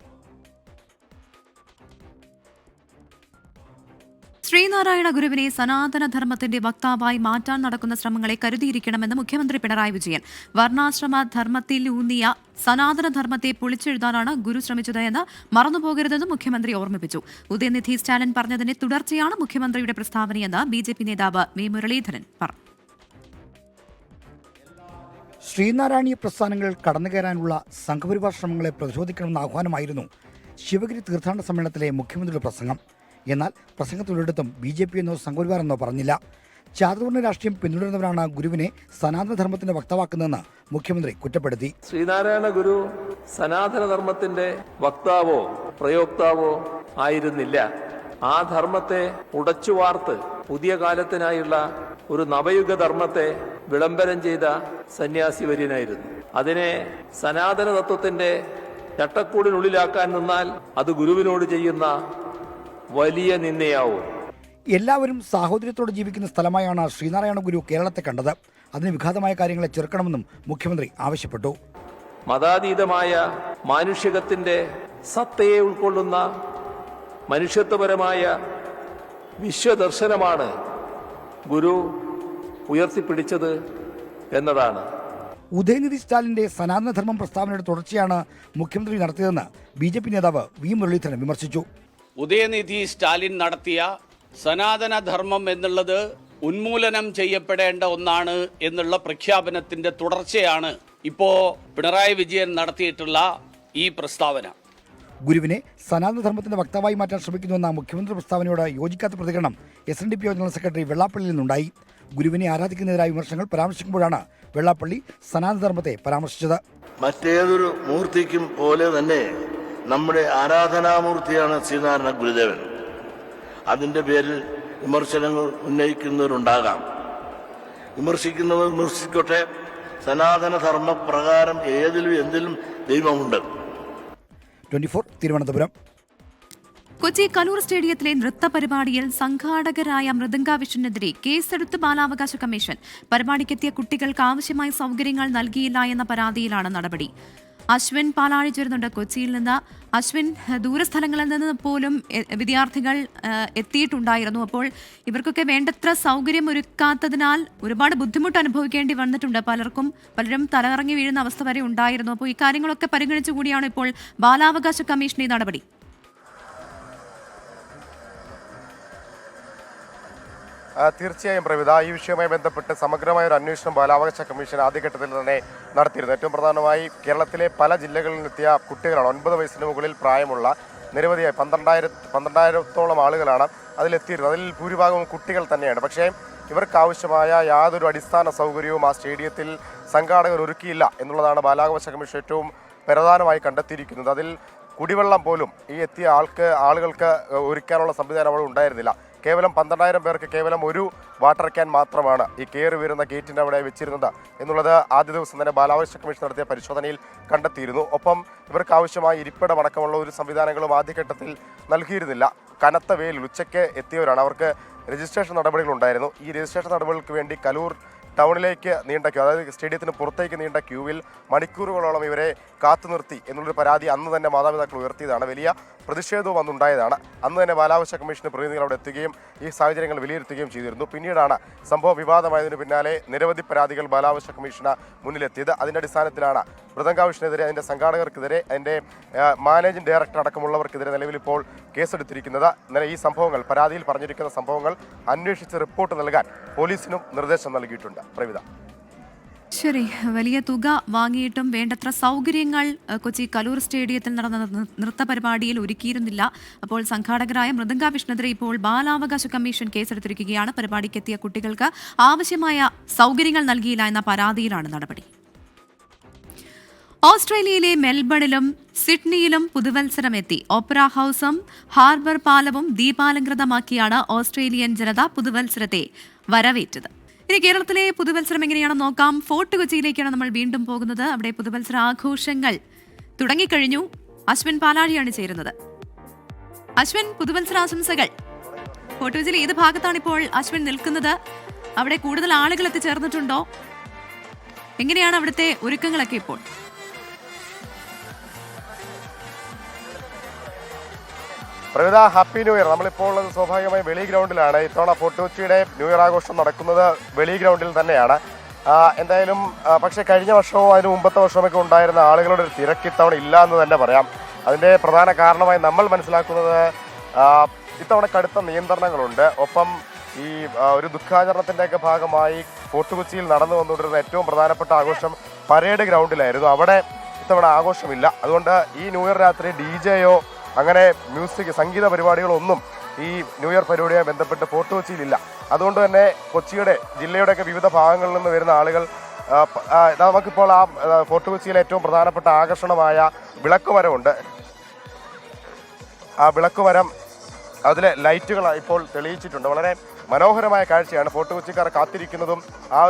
ശ്രീനാരായണ ഗുരുവിനെ സനാതനധർമ്മത്തിന്റെ വക്താവായി മാറ്റാൻ നടക്കുന്ന ശ്രമങ്ങളെ കരുതിയിരിക്കണമെന്ന് മുഖ്യമന്ത്രി പിണറായി വിജയൻ. വർണ്ണാശ്രമ ധർമ്മത്തിലൂന്നിയ സനാതനധർമ്മത്തെ പൊളിച്ചെഴുതാനാണ് ഗുരു ശ്രമിച്ചത് എന്ന് മറന്നുപോകരുതെന്നും മുഖ്യമന്ത്രി ഓർമ്മിപ്പിച്ചു. ഉദയനിധി സ്റ്റാലിൻ പറഞ്ഞതിന്റെ തുടർച്ചയാണ് മുഖ്യമന്ത്രിയുടെ പ്രസ്താവനയെന്ന് BJP നേതാവ് വി മുരളീധരൻ പറഞ്ഞു. ശ്രീനാരായണീയ പ്രസ്ഥാനങ്ങൾ കടന്നുകയറാനുള്ള സംഘപരിവാർ ശ്രമങ്ങളെ പ്രതിരോധിക്കണമെന്ന ആഹ്വാനമായിരുന്നു ശിവഗിരി തീർത്ഥാടന സമ്മേളനത്തിലെ മുഖ്യമന്ത്രിയുടെ പ്രസംഗം. എന്നാൽ പ്രസംഗത്തിലൊരിടത്തും BJP എന്നോ സംഘപരിവാർ എന്നോ പറഞ്ഞില്ല. ചാതുർവർണ്ണ രാഷ്ട്രീയം പിന്തുടരുന്നവരാണ് ഗുരുവിനെ സനാതനധർമ്മത്തിന്റെ വക്താവാക്കുന്നതെന്ന് മുഖ്യമന്ത്രി കുറ്റപ്പെടുത്തി. ശ്രീനാരായണ ഗുരു സനാതനധർമ്മത്തിന്റെ വക്താവോ പ്രയോക്താവോ ആയിരുന്നില്ല. ആ ധർമ്മത്തെ ഉടച്ചുവാർത്ത് പുതിയ കാലത്തിനായുള്ള ഒരു നവയുഗ ധർമ്മത്തെ വിളംബരം ചെയ്ത സന്യാസി വര്യനായിരുന്നു. അതിനെ സനാതന തത്വത്തിന്റെ ചട്ടക്കൂടിനുള്ളിലാക്കാൻ നിന്നാൽ അത് ഗുരുവിനോട് ചെയ്യുന്ന വലിയ നിന്ദയാവും. എല്ലാവരും സാഹോദര്യത്തോടെ ജീവിക്കുന്ന സ്ഥലമായാണ് ശ്രീനാരായണ ഗുരു കേരളത്തെ കണ്ടത്. അതിന് വിഘാതമായ കാര്യങ്ങളെ ചെറുക്കണമെന്നും മുഖ്യമന്ത്രി ആവശ്യപ്പെട്ടു. മതാതീതമായ മാനുഷികത്തിന്റെ സത്തയെ ഉൾക്കൊള്ളുന്ന മനുഷ്യത്വപരമായ വിശ്വദർശനമാണ് ഗുരു ഉയർത്തിപ്പിടിച്ചത് എന്നതാണ്. ഉദയനിധി സ്റ്റാലിന്റെ സനാതനധർമ്മം പ്രസ്താവനയുടെ തുടർച്ചയാണ് മുഖ്യമന്ത്രി നടത്തിയതെന്ന് BJP നേതാവ് വി മുരളീധരൻ വിമർശിച്ചു. ഉദയനിധി സ്റ്റാലിൻ നടത്തിയ സനാതനധർമ്മം എന്നുള്ളത് ഉന്മൂലനം ചെയ്യപ്പെടേണ്ട ഒന്നാണ് എന്നുള്ള പ്രഖ്യാപനത്തിന്റെ തുടർച്ചയാണ് ഇപ്പോൾ പിണറായി വിജയൻ നടത്തിയിട്ടുള്ള ഈ പ്രസ്താവന. ഗുരുവിനെ സനാതനധർമ്മത്തിന്റെ വക്താവായി മാറ്റാൻ ശ്രമിക്കുന്നുവെന്ന മുഖ്യമന്ത്രി പ്രസ്താവനയോട് യോജിക്കാത്ത പ്രതികരണം SNDP ജനറൽ സെക്രട്ടറി വെള്ളാപ്പള്ളിയിൽ നിന്നുണ്ടായി. ഗുരുവിനെ ആരാധിക്കുന്നതിനായ വിമർശനങ്ങൾ പരാമർശിക്കുമ്പോഴാണ് വെള്ളാപ്പള്ളി സനാതനധർമ്മത്തെ പരാമർശിച്ചത്. മറ്റേതൊരു മൂർത്തിക്കും പോലെ തന്നെ നമ്മുടെ ആരാധനാമൂർത്തിയാണ് ശ്രീനാരായണ ഗുരുദേവൻ. അതിൻ്റെ പേരിൽ വിമർശനങ്ങൾ ഉന്നയിക്കുന്നവരുണ്ടാകാം. വിമർശിക്കുന്നവർ വിമർശിക്കട്ടെ. സനാതനധർമ്മ പ്രകാരം ഏതിലും എന്തിലും ദൈവമുണ്ട്. 24 തിരുവനന്തപുരം. കൊച്ചി കലൂർ സ്റ്റേഡിയത്തിലെ നൃത്ത പരിപാടിയിൽ സംഘാടകരായ മൃദംഗ വിഷ്ണുവിനെതിരെ കേസെടുത്ത് ബാലാവകാശ കമ്മീഷൻ. പരിപാടിക്കെത്തിയ കുട്ടികൾക്ക് ആവശ്യമായ സൗകര്യങ്ങൾ നൽകിയില്ല എന്ന പരാതിയിലാണ് നടപടി. അശ്വിൻ പാലാഴി ചേരുന്നുണ്ട് കൊച്ചിയിൽ നിന്ന്. അശ്വിൻ, ദൂരസ്ഥലങ്ങളിൽ നിന്ന് പോലും വിദ്യാർത്ഥികൾ എത്തിയിട്ടുണ്ടായിരുന്നു. അപ്പോൾ ഇവർക്കൊക്കെ വേണ്ടത്ര സൗകര്യം ഒരുക്കാത്തതിനാൽ ഒരുപാട് ബുദ്ധിമുട്ട് അനുഭവിക്കേണ്ടി വന്നിട്ടുണ്ട്. പലരും തലകറങ്ങി വീഴുന്ന അവസ്ഥ വരെ ഉണ്ടായിരുന്നു. അപ്പോൾ ഇക്കാര്യങ്ങളൊക്കെ പരിഗണിച്ചുകൂടിയാണ് ഇപ്പോൾ ബാലാവകാശ കമ്മീഷൻ ഈ നടപടി. തീർച്ചയായും പ്രവിധ, ഈ വിഷയവുമായി ബന്ധപ്പെട്ട് സമഗ്രമായ ഒരു അന്വേഷണം ബാലാവകാശ കമ്മീഷൻ ആദ്യഘട്ടത്തിൽ തന്നെ നടത്തിയിരുന്നു. ഏറ്റവും പ്രധാനമായി കേരളത്തിലെ പല ജില്ലകളിൽ നിന്നെത്തിയ കുട്ടികളാണ്. 9 വയസ്സിന് മുകളിൽ പ്രായമുള്ള നിരവധിയായി 12,000-ഓളം ആളുകളാണ് അതിലെത്തിയിരുന്നത്. അതിൽ ഭൂരിഭാഗവും കുട്ടികൾ തന്നെയാണ്. പക്ഷേ ഇവർക്ക് ആവശ്യമായ യാതൊരു അടിസ്ഥാന സൗകര്യവും ആ സ്റ്റേഡിയത്തിൽ സംഘാടകർ ഒരുക്കിയില്ല എന്നുള്ളതാണ് ബാലാവകാശ കമ്മീഷൻ ഏറ്റവും പ്രധാനമായി കണ്ടെത്തിയിരിക്കുന്നത്. അതിൽ കുടിവെള്ളം പോലും ഈ എത്തിയ ആളുകൾക്ക് ഒരുക്കാനുള്ള സംവിധാനം അവിടെ ഉണ്ടായിരുന്നില്ല. കേവലം 12,000 പേർക്ക് കേവലം ഒരു വാട്ടർ ക്യാൻ മാത്രമാണ് ഈ കയറി വരുന്ന ഗേറ്റിൻ്റെ അവിടെ വെച്ചിരുന്നത് എന്നുള്ളത് ആദ്യ ദിവസം തന്നെ ബാലാവകാശ കമ്മീഷൻ നടത്തിയ പരിശോധനയിൽ കണ്ടെത്തിയിരുന്നു. ഒപ്പം ഇവർക്ക് ആവശ്യമായ ഇരിപ്പിടമടക്കമുള്ള ഒരു സംവിധാനങ്ങളും ആദ്യഘട്ടത്തിൽ നൽകിയിരുന്നില്ല. കനത്ത വെയിൽ ഉച്ചയ്ക്ക് എത്തിയവരാണ്. അവർക്ക് രജിസ്ട്രേഷൻ നടപടികളുണ്ടായിരുന്നു. ഈ രജിസ്ട്രേഷൻ നടപടികൾക്ക് വേണ്ടി കലൂർ ടൗണിലേക്ക് നീണ്ട ക്യൂ, അതായത് സ്റ്റേഡിയത്തിന് പുറത്തേക്ക് നീണ്ട ക്യൂവിൽ മണിക്കൂറുകളോളം ഇവരെ കാത്തു നിർത്തി എന്നുള്ളൊരു പരാതി അന്ന് തന്നെ മാതാപിതാക്കൾ ഉയർത്തിയതാണ്. വലിയ പ്രതിഷേധവും അന്നുണ്ടായതാണ്. അന്ന് തന്നെ ബാലാവകാശ കമ്മീഷന് പ്രതിനിധികൾ അവിടെ എത്തുകയും ഈ സാഹചര്യങ്ങൾ വിലയിരുത്തുകയും ചെയ്തിരുന്നു. പിന്നീടാണ് സംഭവം വിവാദമായതിനു പിന്നാലെ നിരവധി പരാതികൾ ബാലാവകാശ കമ്മീഷന് മുന്നിലെത്തിയത്. അതിൻ്റെ അടിസ്ഥാനത്തിലാണ് മൃദംഗ വിഷ്ണുവിനെതിരെ, അതിൻ്റെ സംഘാടകർക്കെതിരെ, അതിൻ്റെ മാനേജിംഗ് ഡയറക്ടർ അടക്കമുള്ളവർക്കെതിരെ നിലവിലിപ്പോൾ കേസെടുത്തിരിക്കുന്നത്. ഈ സംഭവങ്ങൾ, പരാതിയിൽ പറഞ്ഞിരിക്കുന്ന സംഭവങ്ങൾ അന്വേഷിച്ച് റിപ്പോർട്ട് നൽകാൻ പോലീസിനും നിർദ്ദേശം നൽകിയിട്ടുണ്ട്. പ്രവിധ. ശരി, വലിയ തുക വാങ്ങിയിട്ടും വേണ്ടത്ര സൗകര്യങ്ങൾ കൊച്ചി കലൂർ സ്റ്റേഡിയത്തിൽ നടന്ന നൃത്ത പരിപാടിയിൽ ഒരുക്കിയിരുന്നില്ല. അപ്പോൾ സംഘാടകരായ മൃദംഗ വിഷ്ണുദ്രെ ഇപ്പോൾ ബാലാവകാശ കമ്മീഷൻ കേസെടുത്തിരിക്കുകയാണ്. പരിപാടിക്കെത്തിയ കുട്ടികൾക്ക് ആവശ്യമായ സൗകര്യങ്ങൾ നൽകിയില്ല എന്ന പരാതിയിലാണ് നടപടി. ഓസ്ട്രേലിയയിലെ മെൽബണിലും സിഡ്നിയിലും പുതുവത്സരമെത്തി. ഓപ്പറ ഹൌസും ഹാർബർ പാലവും ദീപാലങ്കൃതമാക്കിയാണ് ഓസ്ട്രേലിയൻ ജനത പുതുവത്സരത്തെ വരവേറ്റത്. ഇനി കേരളത്തിലെ പുതുവത്സരം എങ്ങനെയാണെന്ന് നോക്കാം. ഫോർട്ട് കൊച്ചിയിലേക്കാണ് നമ്മൾ വീണ്ടും പോകുന്നത്. അവിടെ പുതുവത്സര ആഘോഷങ്ങൾ തുടങ്ങിക്കഴിഞ്ഞു. അശ്വിൻ പാലാഴിയാണ് ചേരുന്നത്. അശ്വിൻ, പുതുവത്സരാശംസകൾ. ഫോർട്ട് കൊച്ചിയിൽ ഏത് ഭാഗത്താണ് ഇപ്പോൾ അശ്വിൻ നിൽക്കുന്നത്? അവിടെ കൂടുതൽ ആളുകൾ എത്തിച്ചേർന്നിട്ടുണ്ടോ? എങ്ങനെയാണ് അവിടുത്തെ ഒരുക്കങ്ങളൊക്കെ ഇപ്പോൾ? Pravitha, happy new year. നമ്മളിപ്പോൾ ഉള്ളത് സ്വാഭാവികമായി വെളി ഗ്രൗണ്ടിലാണ്. ഇത്തവണ ഫോർട്ട് കൊച്ചിയുടെ ന്യൂ ഇയർ ആഘോഷം നടക്കുന്നത് വെളി ഗ്രൗണ്ടിൽ തന്നെയാണ്. എന്തായാലും പക്ഷേ കഴിഞ്ഞ വർഷവും അതിന് മുമ്പത്തെ വർഷമൊക്കെ ഉണ്ടായിരുന്ന ആളുകളുടെ ഒരു തിരക്ക് ഇത്തവണ ഇല്ല എന്ന് തന്നെ പറയാം. അതിൻ്റെ പ്രധാന കാരണമായി നമ്മൾ മനസ്സിലാക്കുന്നത് ഇത്തവണ കടുത്ത നിയന്ത്രണങ്ങളുണ്ട്. ഒപ്പം ഈ ഒരു ദുഃഖാചരണത്തിൻ്റെയൊക്കെ ഭാഗമായി ഫോർട്ട് കൊച്ചിയിൽ നടന്നു വന്നുകൊണ്ടിരുന്ന ഏറ്റവും പ്രധാനപ്പെട്ട ആഘോഷം പരേഡ് ഗ്രൗണ്ടിലായിരുന്നു. അവിടെ ഇത്തവണ ആഘോഷമില്ല. അതുകൊണ്ട് ഈ ന്യൂ ഇയർ രാത്രി DJ-യോ അങ്ങനെ സംഗീത പരിപാടികളൊന്നും ഈ ന്യൂ ഇയർ പരിപാടിയുമായി ബന്ധപ്പെട്ട് ഫോർട്ട് കൊച്ചിയിലില്ല. അതുകൊണ്ട് തന്നെ കൊച്ചിയുടെ ജില്ലയുടെയൊക്കെ വിവിധ ഭാഗങ്ങളിൽ നിന്ന് വരുന്ന ആളുകൾ നമുക്കിപ്പോൾ ആ ഫോർട്ട് കൊച്ചിയിലെ ഏറ്റവും പ്രധാനപ്പെട്ട ആകർഷണമായ വിളക്കുമരമുണ്ട്. ആ വിളക്കുമരം അതിലെ ലൈറ്റുകൾ ഇപ്പോൾ തെളിയിച്ചിട്ടുണ്ട്. വളരെ മനോഹരമായ കാഴ്ചയാണ്. ഫോർട്ട് കൊച്ചിക്കാർ കാത്തിരിക്കുന്നതും ആ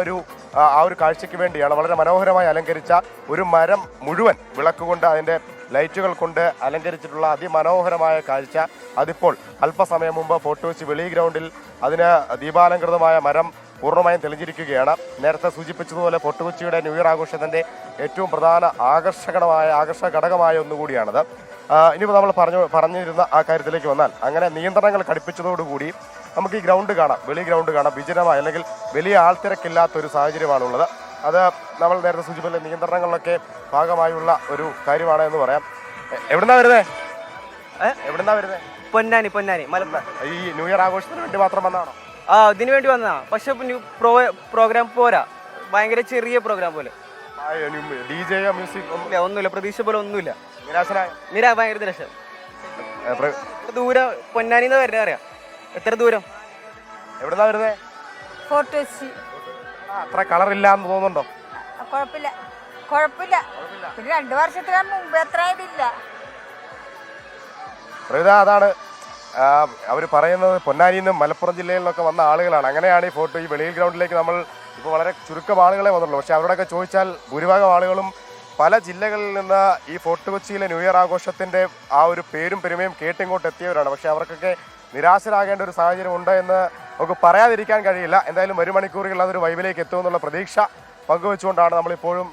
ഒരു കാഴ്ചയ്ക്ക് വേണ്ടിയാണ്. വളരെ മനോഹരമായി അലങ്കരിച്ച ഒരു മരം മുഴുവൻ വിളക്കുകൊണ്ട് അതിൻ്റെ ലൈറ്റുകൾ കൊണ്ട് അലങ്കരിച്ചിട്ടുള്ള അതിമനോഹരമായ കാഴ്ച അതിപ്പോൾ അല്പസമയം മുമ്പ് ഫോർട്ട് കൊച്ചി വെളി ഗ്രൗണ്ടിൽ അതിന് ദീപാലങ്കൃതമായ മരം പൂർണ്ണമായും തെളിഞ്ഞിരിക്കുകയാണ്. നേരത്തെ സൂചിപ്പിച്ചതുപോലെ ഫോർട്ട് കൊച്ചിയുടെ ന്യൂ ഇയർ ആഘോഷത്തിൻ്റെ ഏറ്റവും പ്രധാന ആകർഷക ഘടകമായ ഒന്നുകൂടിയാണത്. ഇനിയിപ്പോൾ നമ്മൾ പറഞ്ഞിരുന്ന ആ കാര്യത്തിലേക്ക് വന്നാൽ, അങ്ങനെ നിയന്ത്രണങ്ങൾ കടുപ്പിച്ചതോടുകൂടി നമുക്ക് ഈ ഗ്രൗണ്ട് കാണാം, വെളി ഗ്രൗണ്ട് കാണാം. വിജനമായ അല്ലെങ്കിൽ വലിയ ആൾത്തിരക്കില്ലാത്തൊരു സാഹചര്യമാണുള്ളത്. അത് നമ്മൾ നേരത്തെ സൂചിപ്പിച്ച നിയന്ത്രണങ്ങളിലൊക്കെ ഭാഗമായുള്ള ഒരു കാര്യമാണ് എന്ന് പറയാം. എവിടുന്നാ വരുന്നത്? പൊന്നാനി മലപ്പുറം. ഈ ന്യൂ ഇയർ ആഘോഷത്തിന് വേണ്ടി മാത്രം വന്നതാണോ? ഇതിനു വേണ്ടി വന്നതാ. പക്ഷെ പ്രോഗ്രാം പോരാ, ഭയങ്കര ചെറിയ പ്രോഗ്രാം പോലെ. DJ-യോ മ്യൂസിക് ഒന്നുമില്ല, പ്രതീക്ഷ പോലെ ഒന്നുമില്ല. ഭയങ്കര നിരാശ. ദൂരം പൊന്നാനിന്ന് വരുന്നത് അറിയാം. എത്ര ദൂരം? എവിടുന്നാ വരുന്നത്? ഫോർട്ട് കൊച്ചി. അത്ര കളറില്ല എന്ന് തോന്നുന്നുണ്ടോ? കുഴപ്പമില്ല. പിന്നെ 2 വർഷത്തിന് മുമ്പ് എത്ര ഇതില്ല. അതാണ് അവർ പറയുന്നത്. പൊന്നാനിയിൽ നിന്നും മലപ്പുറം ജില്ലയിൽ നിന്നൊക്കെ വന്ന ആളുകളാണ്. അങ്ങനെയാണ് ഈ ഫോർട്ട് ഈ വെളിയിൽ ഗ്രൗണ്ടിലേക്ക് നമ്മൾ ഇപ്പോൾ വളരെ ചുരുക്കം ആളുകളെ വന്നുള്ളൂ. പക്ഷേ അവരോടൊക്കെ ചോദിച്ചാൽ ഭൂരിഭാഗം ആളുകളും പല ജില്ലകളിൽ നിന്ന് ഈ ഫോർട്ട് കൊച്ചിയിലെ ന്യൂ ഇയർ ആഘോഷത്തിൻ്റെ ആ ഒരു പേരും പെരുമയും കേട്ടിങ്ങോട്ട് എത്തിയവരാണ്. പക്ഷേ അവർക്കൊക്കെ നിരാശരാകേണ്ട ഒരു സാഹചര്യം ഉണ്ട് എന്ന് നമുക്ക് പറയാതിരിക്കാൻ കഴിയില്ല. എന്തായാലും ഒരു മണിക്കൂറുകൾ അതൊരു വൈബിലേക്ക് എത്തുമെന്നുള്ള പ്രതീക്ഷ പങ്കുവെച്ചുകൊണ്ടാണ് നമ്മളിപ്പോഴും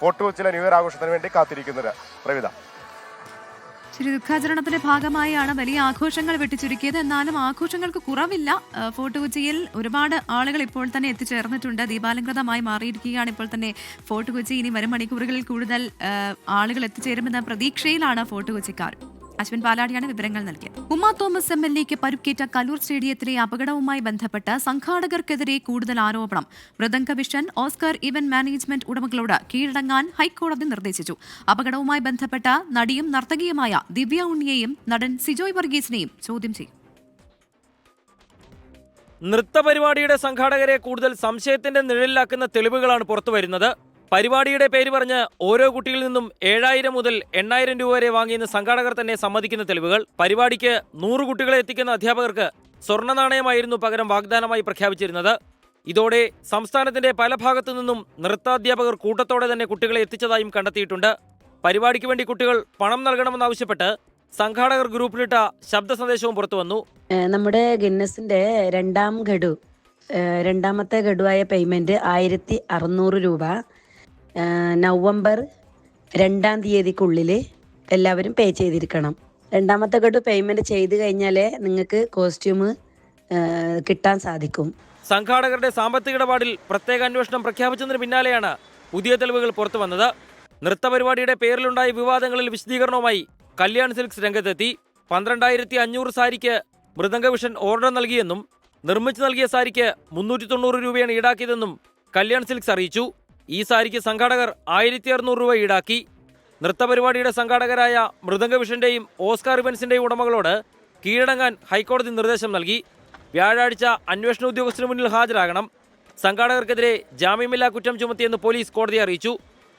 ഫോർട്ട് കൊച്ചിയിലെ ന്യൂ ഇയർ ആഘോഷത്തിന് വേണ്ടി കാത്തിരിക്കുന്നത്. പ്രവിത, ശരി, ദുഃഖാചരണത്തിന്റെ ഭാഗമായാണ് വലിയ ആഘോഷങ്ങൾ വെട്ടിച്ചുരുക്കിയത്. എന്നാലും ആഘോഷങ്ങൾക്ക് കുറവില്ല. ഫോർട്ട് കൊച്ചിയിൽ ഒരുപാട് ആളുകൾ ഇപ്പോൾ തന്നെ എത്തിച്ചേർന്നിട്ടുണ്ട്. ദീപാലങ്കൃതമായി മാറിയിരിക്കുകയാണ് ഇപ്പോൾ തന്നെ ഫോർട്ട് കൊച്ചി. ഇനി വരും മണിക്കൂറുകളിൽ കൂടുതൽ ആളുകൾ എത്തിച്ചേരുമെന്ന പ്രതീക്ഷയിലാണ് ഫോർട്ട് കൊച്ചിക്കാർ. അശ്വിൻ പാലാടിയാണ് വിവരങ്ങൾ നൽകിയത്. ഉമ്മ തോമസ് MLA-ക്ക് പരുക്കേറ്റ കലൂർ സ്റ്റേഡിയത്തിലെ അപകടവുമായി ബന്ധപ്പെട്ട് സംഘാടകർക്കെതിരെ കൂടുതൽ ആരോപണം. മൃദംഗ വിഷൻ, ഓസ്കർ ഇവന്റ് മാനേജ്മെന്റ് ഉടമകളോട് കീഴടങ്ങാൻ ഹൈക്കോടതി നിർദ്ദേശിച്ചു. അപകടവുമായി ബന്ധപ്പെട്ട നടിയും നർത്തകിയുമായ ദിവ്യ ഉണ്ണിയെയും നടൻ സിജോയ് വർഗീസിനെയും ചോദ്യം ചെയ്യും. നൃത്തപരിപാടിയുടെ സംഘാടകരെ കൂടുതൽ സംശയത്തിന്റെ നിഴലിലാക്കുന്ന തെളിവുകളാണ് പുറത്തുവരുന്നത്. പരിപാടിയുടെ പേര് പറഞ്ഞ് ഓരോ കുട്ടിയിൽ നിന്നും 7,000 മുതൽ 8,000 രൂപ വരെ വാങ്ങിയെന്ന് സംഘാടകർ തന്നെ സമ്മതിക്കുന്ന തെളിവുകൾ. പരിപാടിക്ക് 100 കുട്ടികളെ എത്തിക്കുന്ന അധ്യാപകർക്ക് സ്വർണ്ണ നാണയമായിരുന്നു പകരം വാഗ്ദാനമായി പ്രഖ്യാപിച്ചിരുന്നത്. ഇതോടെ സംസ്ഥാനത്തിന്റെ പല ഭാഗത്തു നിന്നും നൃത്താധ്യാപകർ കൂട്ടത്തോടെ തന്നെ കുട്ടികളെ എത്തിച്ചതായും കണ്ടെത്തിയിട്ടുണ്ട്. പരിപാടിക്ക് വേണ്ടി കുട്ടികൾ പണം നൽകണമെന്നാവശ്യപ്പെട്ട് സംഘാടകർ ഗ്രൂപ്പിലിട്ട ശബ്ദ സന്ദേശവും പുറത്തുവന്നു. നമ്മുടെ ഗിന്നസിന്റെ രണ്ടാമത്തെ ഗഡുവായ പേയ്മെന്റ് 1,600 രൂപ നവംബർ 2-ാം തീയതിക്കുള്ളിൽ എല്ലാവരും പേ ചെയ്തിരിക്കണം. രണ്ടാമത്തെ ഗഡു പേയ്മെന്റ് ചെയ്ത് കഴിഞ്ഞാലേ നിങ്ങൾക്ക് കോസ്റ്റ്യൂം കിട്ടാൻ സാധിക്കും. സംഘാടകരുടെ സാമ്പത്തിക ഇടപാടിൽ പ്രത്യേക അന്വേഷണം പ്രഖ്യാപിച്ചതിന് പിന്നാലെയാണ് പുതിയ തെളിവുകൾ പുറത്തു വന്നത്. നൃത്തപരിപാടിയുടെ പേരിലുണ്ടായ വിവാദങ്ങളിൽ വിശദീകരണവുമായി കല്യാൺ സിൽക്സ് രംഗത്തെത്തി. 12,500 സാരിക്ക് മൃദംഗ വിഷൻ ഓർഡർ നൽകിയെന്നും നിർമ്മിച്ചു നൽകിയ സാരിക്ക് 390 രൂപയാണ് ഈടാക്കിയതെന്നും കല്യാൺ സിൽക്സ് അറിയിച്ചു. ഈ സാരിക്ക് സംഘാടകർ 1600 രൂപ ഈടാക്കി. നൃത്തപരിപാടിയുടെ സംഘാടകരായ മൃദംഗവിഷന്റെയും ഓസ്കാർ ഇവന്റ്സിന്റെയും ഉടമകളോട് കീഴടങ്ങാൻ ഹൈക്കോടതി നിർദ്ദേശം നൽകി. വ്യാഴാഴ്ച അന്വേഷണ ഉദ്യോഗസ്ഥന് മുന്നിൽ ഹാജരാകണം. സംഘാടകർക്കെതിരെ ജാമ്യമില്ലാ കുറ്റം ചുമത്തിയെന്ന് പോലീസ് കോടതിയെ അറിയിച്ചു.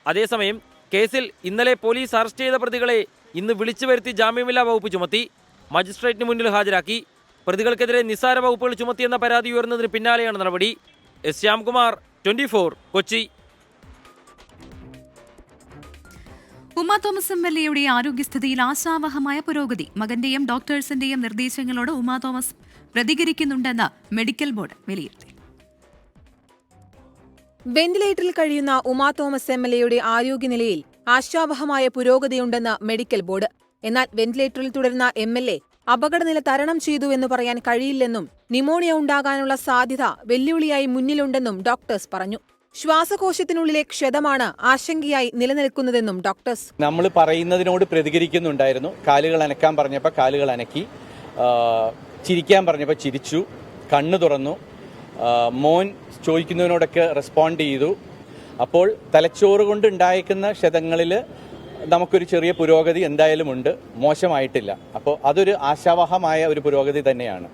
അതേസമയം കേസിൽ ഇന്നലെ പോലീസ് അറസ്റ്റ് ചെയ്ത പ്രതികളെ ഇന്ന് വിളിച്ചു വരുത്തി ജാമ്യമില്ലാ വകുപ്പ് ചുമത്തി. മജിസ്ട്രേറ്റിന് മുന്നിൽ ഹാജരാക്കി. പ്രതികൾക്കെതിരെ നിസ്സാര വകുപ്പുകൾ ചുമത്തിയെന്ന പരാതി ഉയർന്നതിന് പിന്നാലെയാണ് നടപടി. എസ് ശ്യാംകുമാർ, 24, കൊച്ചി. ഉമാ തോമസ് എംഎൽഎയുടെ ആരോഗ്യസ്ഥിതിയിൽ ആശാവഹമായ പുരോഗതി. മകന്റെയും ഡോക്ടേഴ്സിന്റെയും നിർദ്ദേശങ്ങളോട് ഉമാ തോമസ് പ്രതികരിക്കുന്നുണ്ടെന്ന് മെഡിക്കൽ ബോർഡ് വിലയിരുത്തി. വെന്റിലേറ്ററിൽ കഴിയുന്ന ഉമാ തോമസ് എംഎൽഎയുടെ ആരോഗ്യനിലയിൽ ആശാവഹമായ പുരോഗതിയുണ്ടെന്ന് മെഡിക്കൽ ബോർഡ്. എന്നാൽ വെന്റിലേറ്ററിൽ തുടരുന്ന എംഎൽഎ അപകടനില തരണം ചെയ്തുവെന്ന് പറയാൻ കഴിയില്ലെന്നും ന്യൂമോണിയ ഉണ്ടാകാനുള്ള സാധ്യത വെല്ലുവിളിയായി മുന്നിലുണ്ടെന്നും ഡോക്ടേഴ്സ് പറഞ്ഞു. ശ്വാസകോശത്തിനുള്ളിലെ ക്ഷതമാണ് ആശങ്കയായി നിലനിൽക്കുന്നതെന്നും ഡോക്ടേഴ്സ്. നമ്മൾ പറയുന്നതിനോട് പ്രതികരിക്കുന്നുണ്ടായിരുന്നു. കാലുകൾ അനക്കാൻ പറഞ്ഞപ്പോൾ കാലുകൾ അനക്കി, ചിരിക്കാൻ പറഞ്ഞപ്പോൾ ചിരിച്ചു, കണ്ണു തുറന്നു, മോൻ ചോദിക്കുന്നതിനോടൊക്കെ റെസ്പോണ്ട് ചെയ്തു. അപ്പോൾ തലച്ചോറ് കൊണ്ട് ഉണ്ടായേക്കുന്ന ക്ഷതങ്ങളിൽ നമുക്കൊരു ചെറിയ പുരോഗതി എന്തായാലും ഉണ്ട്, മോശമായിട്ടില്ല. അപ്പോൾ അതൊരു ആശാവഹമായ ഒരു പുരോഗതി തന്നെയാണ്.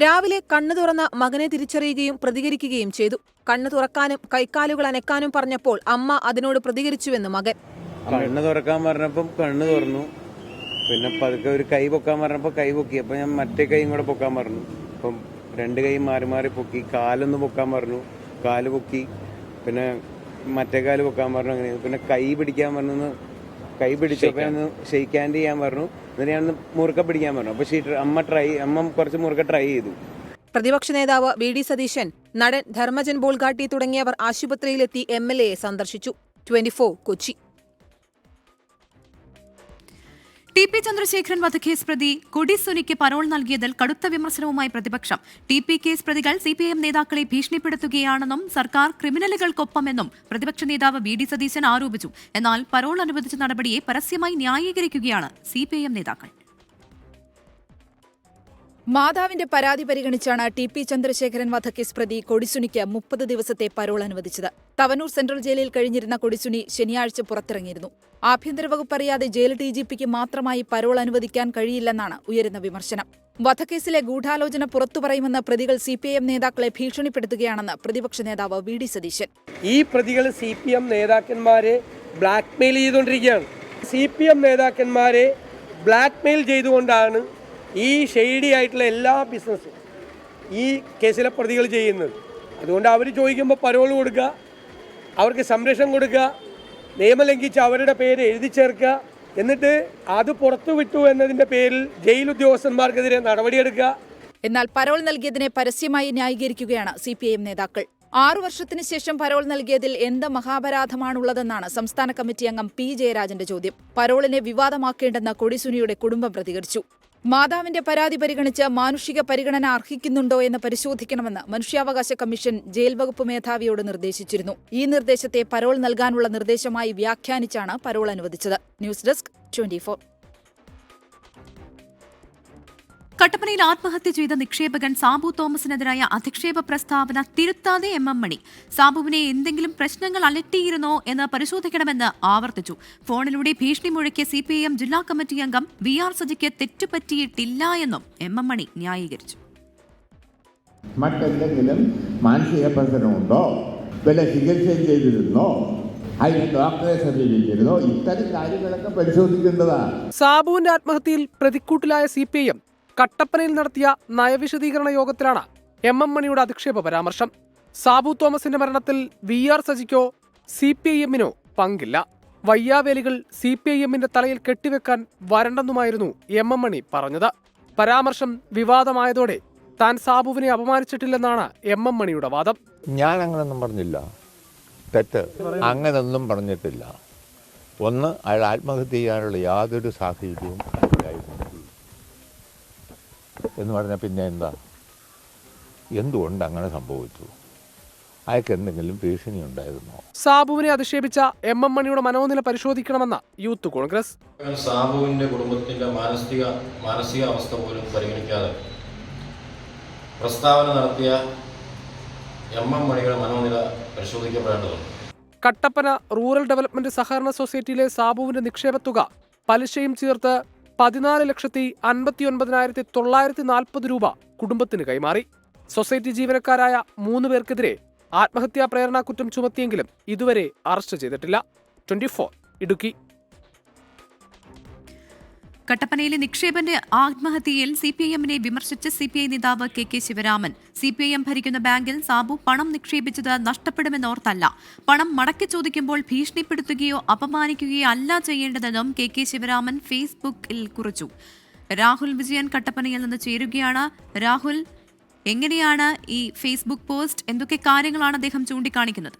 രാവിലെ കണ്ണു തുറന്ന മകനെ തിരിച്ചറിയുകയും പ്രതികരിക്കുകയും ചെയ്തു. കണ്ണു തുറക്കാനും കൈക്കാലുകൾ അനക്കാനും പറഞ്ഞപ്പോൾ അമ്മ അതിനോട് പ്രതികരിച്ചുവെന്ന് മകൻ. കണ്ണ് തുറക്കാൻ പറഞ്ഞപ്പം കണ്ണ് തുറന്നു, പിന്നെ പതുക്കെ ഒരു കൈ പൊക്കാൻ പറഞ്ഞപ്പോൾ കൈ പൊക്കി. അപ്പം ഞാൻ മറ്റേ കൈയും കൂടെ പൊക്കാൻ പറഞ്ഞു. അപ്പം രണ്ട് കൈ മാറി മാറി പൊക്കി. കാലൊന്ന് പൊക്കാൻ പറഞ്ഞു, കാല് പൊക്കി. പിന്നെ മറ്റേ കാല് പൊക്കാൻ പറഞ്ഞു. അങ്ങനെ പിന്നെ കൈ പിടിക്കാൻ പറഞ്ഞു. കൈ പിടിച്ചപ്പോൾ ഒന്ന് ഷെയ്ക്ക് ഹാൻഡ് ചെയ്യാൻ പറഞ്ഞു. എന്നിട്ട് ഞാൻ മുറുക്ക പിടിക്കാൻ പറഞ്ഞു. അപ്പോൾ അമ്മ കുറച്ച് മുറുക്ക ട്രൈ ചെയ്തു. പ്രതിപക്ഷ നേതാവ് വി.ഡി. സതീശൻ, നടൻ ധർമ്മജൻ ബോൾഗാട്ടി തുടങ്ങിയവർ ആശുപത്രിയിലെത്തി എംഎൽഎയെ സന്ദർശിച്ചു. 24, കൊച്ചി. ടി പി ചന്ദ്രശേഖരൻ വധക്കേസ് പ്രതി കൊടിസുനിക്ക് പരോൾ നൽകിയതിൽ കടുത്ത വിമർശനവുമായി പ്രതിപക്ഷം. ടി പി കേസ് പ്രതികൾ സിപിഐഎം നേതാക്കളെ ഭീഷണിപ്പെടുത്തുകയാണെന്നും സർക്കാർ ക്രിമിനലുകൾക്കൊപ്പമെന്നും പ്രതിപക്ഷ നേതാവ് വി.ഡി. സതീശൻ ആരോപിച്ചു. എന്നാൽ പരോൾ അനുവദിച്ച നടപടിയെ പരസ്യമായി ന്യായീകരിക്കുകയാണ് സിപിഐഎം നേതാക്കൾ. മാതാവിന്റെ പരാതി പരിഗണിച്ചാണ് ടി പി ചന്ദ്രശേഖരൻ വധക്കേസ് പ്രതി കൊടിസുനിക്ക് 30 ദിവസത്തെ പരോൾ അനുവദിച്ചത്. തവനൂർ സെൻട്രൽ ജയിലിൽ കഴിഞ്ഞിരുന്ന കൊടിസുനി ശനിയാഴ്ച പുറത്തിറങ്ങിയിരുന്നു. ആഭ്യന്തര വകുപ്പ് അറിയാതെ ജയിൽ ഡിജിപിക്ക് മാത്രമായി പരോൾ അനുവദിക്കാൻ കഴിയില്ലെന്നാണ് ഉയരുന്ന വിമർശനം. വധക്കേസിലെ ഗൂഢാലോചന പുറത്തുപറയുമെന്ന് പ്രതികൾ സിപിഐഎം നേതാക്കളെ ഭീഷണിപ്പെടുത്തുകയാണെന്ന് പ്രതിപക്ഷ നേതാവ് വി.ഡി. സതീശൻ. ഈ പ്രതികൾ സിപിഎം നേതാക്കന്മാരെ ബ്ലാക്ക്മെയിൽ ചെയ്തുകൊണ്ടിരിക്കുകയാണ്. സിപിഎം നേതാക്കന്മാരെ ബ്ലാക്ക്മെയിൽ ചെയ്തുകൊണ്ടാണ് ഈ ഷെയ്ഡി ആയിട്ടുള്ള എല്ലാ ബിസിനസ്സും ഈ കേസിലെ പ്രതികൾ ചെയ്യുന്നത്. അതുകൊണ്ട് അവർ ചോദിക്കുമ്പോൾ പരോൾ കൊടുക്കുക, അവർക്ക് സംരക്ഷണം കൊടുക്കുക, നിയമം ലംഘിച്ച് അവരുടെ പേര് എഴുതി ചേർക്കുക, എന്നിട്ട് അത് പുറത്തുവിട്ടു എന്നതിൻ്റെ പേരിൽ ജയിൽ ഉദ്യോഗസ്ഥന്മാർക്കെതിരെ നടപടിയെടുക്കുക. എന്നാൽ പരോൾ നൽകിയതിനെ പരസ്യമായി ന്യായീകരിക്കുകയാണ് സിപിഐഎം നേതാക്കൾ. 6 വർഷത്തിന് ശേഷം പരോൾ നൽകിയതിൽ എന്ത് മഹാപരാധമാണുള്ളതെന്നാണ് സംസ്ഥാന കമ്മിറ്റി അംഗം പി ജയരാജന്റെ ചോദ്യം. പരോളിനെ വിവാദമാക്കേണ്ടെന്ന് കൊടിസുനിയുടെ കുടുംബം പ്രതികരിച്ചു. മാതാവിന്റെ പരാതി പരിഗണിച്ച് മാനുഷിക പരിഗണന അർഹിക്കുന്നുണ്ടോ എന്ന് പരിശോധിക്കണമെന്ന് മനുഷ്യാവകാശ കമ്മീഷൻ ജയിൽ വകുപ്പ് മേധാവിയോട് നിർദ്ദേശിച്ചിരുന്നു. ഈ നിർദ്ദേശത്തെ പരോൾ നൽകാനുള്ള നിർദ്ദേശമായി വ്യാഖ്യാനിച്ചാണ് പരോൾ അനുവദിച്ചത്. News desk 24. കട്ടപ്പനയിൽ ആത്മഹത്യ ചെയ്ത നിക്ഷേപകൻ സാബു തോമസിനെതിരായ അധിക്ഷേപ പ്രസ്താവന തിരുത്താതെ എം മണി. സാബുവിനെ എന്തെങ്കിലും പ്രശ്നങ്ങൾ അലട്ടിയിരുന്നോ എന്ന് പരിശോധിക്കണമെന്ന് ആവർത്തിച്ചു. ഫോണിലൂടെ ഭീഷണി മുഴക്കിയ സിപിഐഎം ജില്ലാ കമ്മിറ്റി അംഗം വി.ആർ. സജിക്ക് തെറ്റുപറ്റിയിട്ടില്ല എന്നും എം മണി ന്യായീകരിച്ചു. മറ്റെന്തെങ്കിലും മാനസിക പ്രശ്നമുണ്ടോ, വല്ല ചികിത്സ ചെയ്തിരുന്നോ, അതിന് ഡോക്ടറെ സമീപിച്ചിരുന്നോ, ഇത്തരം കാര്യങ്ങളൊക്കെ പരിശോധിക്കേണ്ടതാണ്. സാബുവിന്റെ ആത്മഹത്യയിൽ പ്രതിക്കൂട്ടിലായ സിപിഐഎം കട്ടപ്പനയിൽ നടത്തിയ നയവിശദീകരണ യോഗത്തിലാണ് എം മണിയുടെ അധിക്ഷേപ പരാമർശം. സാബു തോമസിന്റെ മരണത്തിൽ വി.ആർ. സജിക്കോ സിപിഐഎമ്മിനോ പങ്കില്ല. വയ്യാവേലികൾ സിപിഐഎമ്മിന്റെ തലയിൽ കെട്ടിവെക്കാൻ വരണ്ടെന്നുമായിരുന്നു എം മണി പറഞ്ഞത്. പരാമർശം വിവാദമായതോടെ താൻ സാബുവിനെ അപമാനിച്ചിട്ടില്ലെന്നാണ് എം മണിയുടെ വാദം. ഞാൻ അങ്ങനൊന്നും പറഞ്ഞില്ല, തെറ്റ്, അങ്ങനൊന്നും പറഞ്ഞിട്ടില്ല. ഒന്ന്, അയാൾ ആത്മഹത്യ ചെയ്യാനുള്ള യാതൊരു സാഹചര്യവും എന്ന് പറഞ്ഞാൽ പിന്നെ എന്താ, എന്തുകൊണ്ട് അങ്ങനെ സംഭവിച്ചു, അയാൾക്ക് എന്തെങ്കിലും ഭീഷണി ഉണ്ടായിരുന്നോ? സാബുവിനെ അധിക്ഷേപിച്ച എം മണിയുടെ മനോനില പരിശോധിക്കണമെന്ന യൂത്ത് കോൺഗ്രസ്. സാബുവിന്റെ കുടുംബത്തിന്റെ മാനസികാവസ്ഥ പോലും പരിഗണിക്കാതെ പ്രസ്താവന നടത്തിയ എം മണിയുടെ മനോനില പരിശോധിക്കപ്പെടേണ്ടതുണ്ട്. കട്ടപ്പന റൂറൽ ഡെവലപ്മെന്റ് സഹകരണ സൊസൈറ്റിയിലെ സാബുവിന്റെ നിക്ഷേപത്തുക പലിശയും ചേർത്ത് 14,59,940 രൂപ കുടുംബത്തിന് കൈമാറി. സൊസൈറ്റി ജീവനക്കാരായ 3 പേർക്കെതിരെ ആത്മഹത്യാ പ്രേരണാ കുറ്റം ചുമത്തിയെങ്കിലും ഇതുവരെ അറസ്റ്റ് ചെയ്തിട്ടില്ല. 24 ഇടുക്കി. കട്ടപ്പനയിലെ നിക്ഷേപന്റെ ആത്മഹത്യയിൽ സിപിഐഎമ്മിനെ വിമർശിച്ച് സിപിഐ നേതാവ് കെ ശിവരാമൻ. സിപിഐഎം ഭരിക്കുന്ന ബാങ്കിൽ സാബു പണം നിക്ഷേപിച്ചത് നഷ്ടപ്പെടുമെന്നോർത്തല്ല, പണം മടക്കി ചോദിക്കുമ്പോൾ ഭീഷണിപ്പെടുത്തുകയോ അപമാനിക്കുകയോ അല്ല ചെയ്യേണ്ടതെന്നും കെ ശിവരാമൻ ഫേസ്ബുക്കിൽ കുറിച്ചു. രാഹുൽ വിജയൻ കട്ടപ്പനയിൽ നിന്ന് ചേരുകയാണ്. രാഹുൽ, എങ്ങനെയാണ് ഈ ഫേസ്ബുക്ക് പോസ്റ്റ്, എന്തൊക്കെ കാര്യങ്ങളാണ് അദ്ദേഹം ചൂണ്ടിക്കാണിക്കുന്നത്?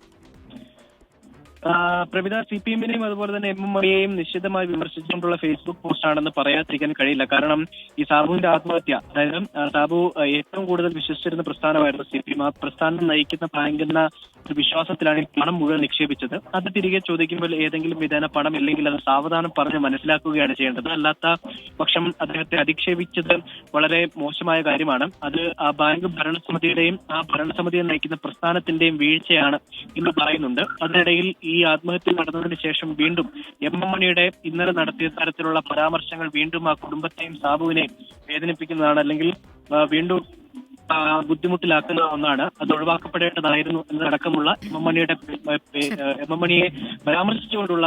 പ്രവിധ സിപിഎമ്മിനെയും അതുപോലെ തന്നെ എംഎംഐയെയും നിശ്ചിതമായി വിമർശിച്ചുകൊണ്ടുള്ള ഫേസ്ബുക്ക് പോസ്റ്റ് ആണെന്ന് പറയാതിരിക്കാൻ കഴിയില്ല. കാരണം ഈ സാബുവിന്റെ ആത്മഹത്യ, അതായത് സാബു ഏറ്റവും കൂടുതൽ വിശ്വസിച്ചിരുന്ന പ്രസ്ഥാനമായിരുന്നു സിപിഎം. ആ പ്രസ്ഥാനം നയിക്കുന്ന ബാങ്കെന്ന ഒരു വിശ്വാസത്തിലാണ് ഈ പണം മുഴുവൻ നിക്ഷേപിച്ചത്. അത് തിരികെ ചോദിക്കുമ്പോൾ ഏതെങ്കിലും വിധേന പണം ഇല്ലെങ്കിൽ അത് സാവധാനം പറഞ്ഞ് മനസ്സിലാക്കുകയാണ് ചെയ്യേണ്ടത്. അല്ലാത്ത പക്ഷം അദ്ദേഹത്തെ അധിക്ഷേപിച്ചത് വളരെ മോശമായ കാര്യമാണ്. അത് ആ ബാങ്ക് ഭരണസമിതിയുടെയും ആ ഭരണസമിതിയെ നയിക്കുന്ന പ്രസ്ഥാനത്തിന്റെയും വീഴ്ചയാണ് എന്ന് പറയുന്നുണ്ട്. അതിനിടയിൽ ഈ ആത്മഹത്യ നടന്നതിന് ശേഷം വീണ്ടും എംഎംമണിയുടെ ഇന്നലെ നടത്തിയ തരത്തിലുള്ള പരാമർശങ്ങൾ വീണ്ടും ആ കുടുംബത്തെയും സാബുവിനെയും വേദനിപ്പിക്കുന്നതാണ്, അല്ലെങ്കിൽ വീണ്ടും ബുദ്ധിമുട്ടിലാക്കുന്ന ഒന്നാണ്. അത് ഒഴിവാക്കപ്പെടേണ്ടതായിരുന്നു എന്നതടക്കമുള്ള എംഎംമണിയെ പരാമർശിച്ചുകൊണ്ടുള്ള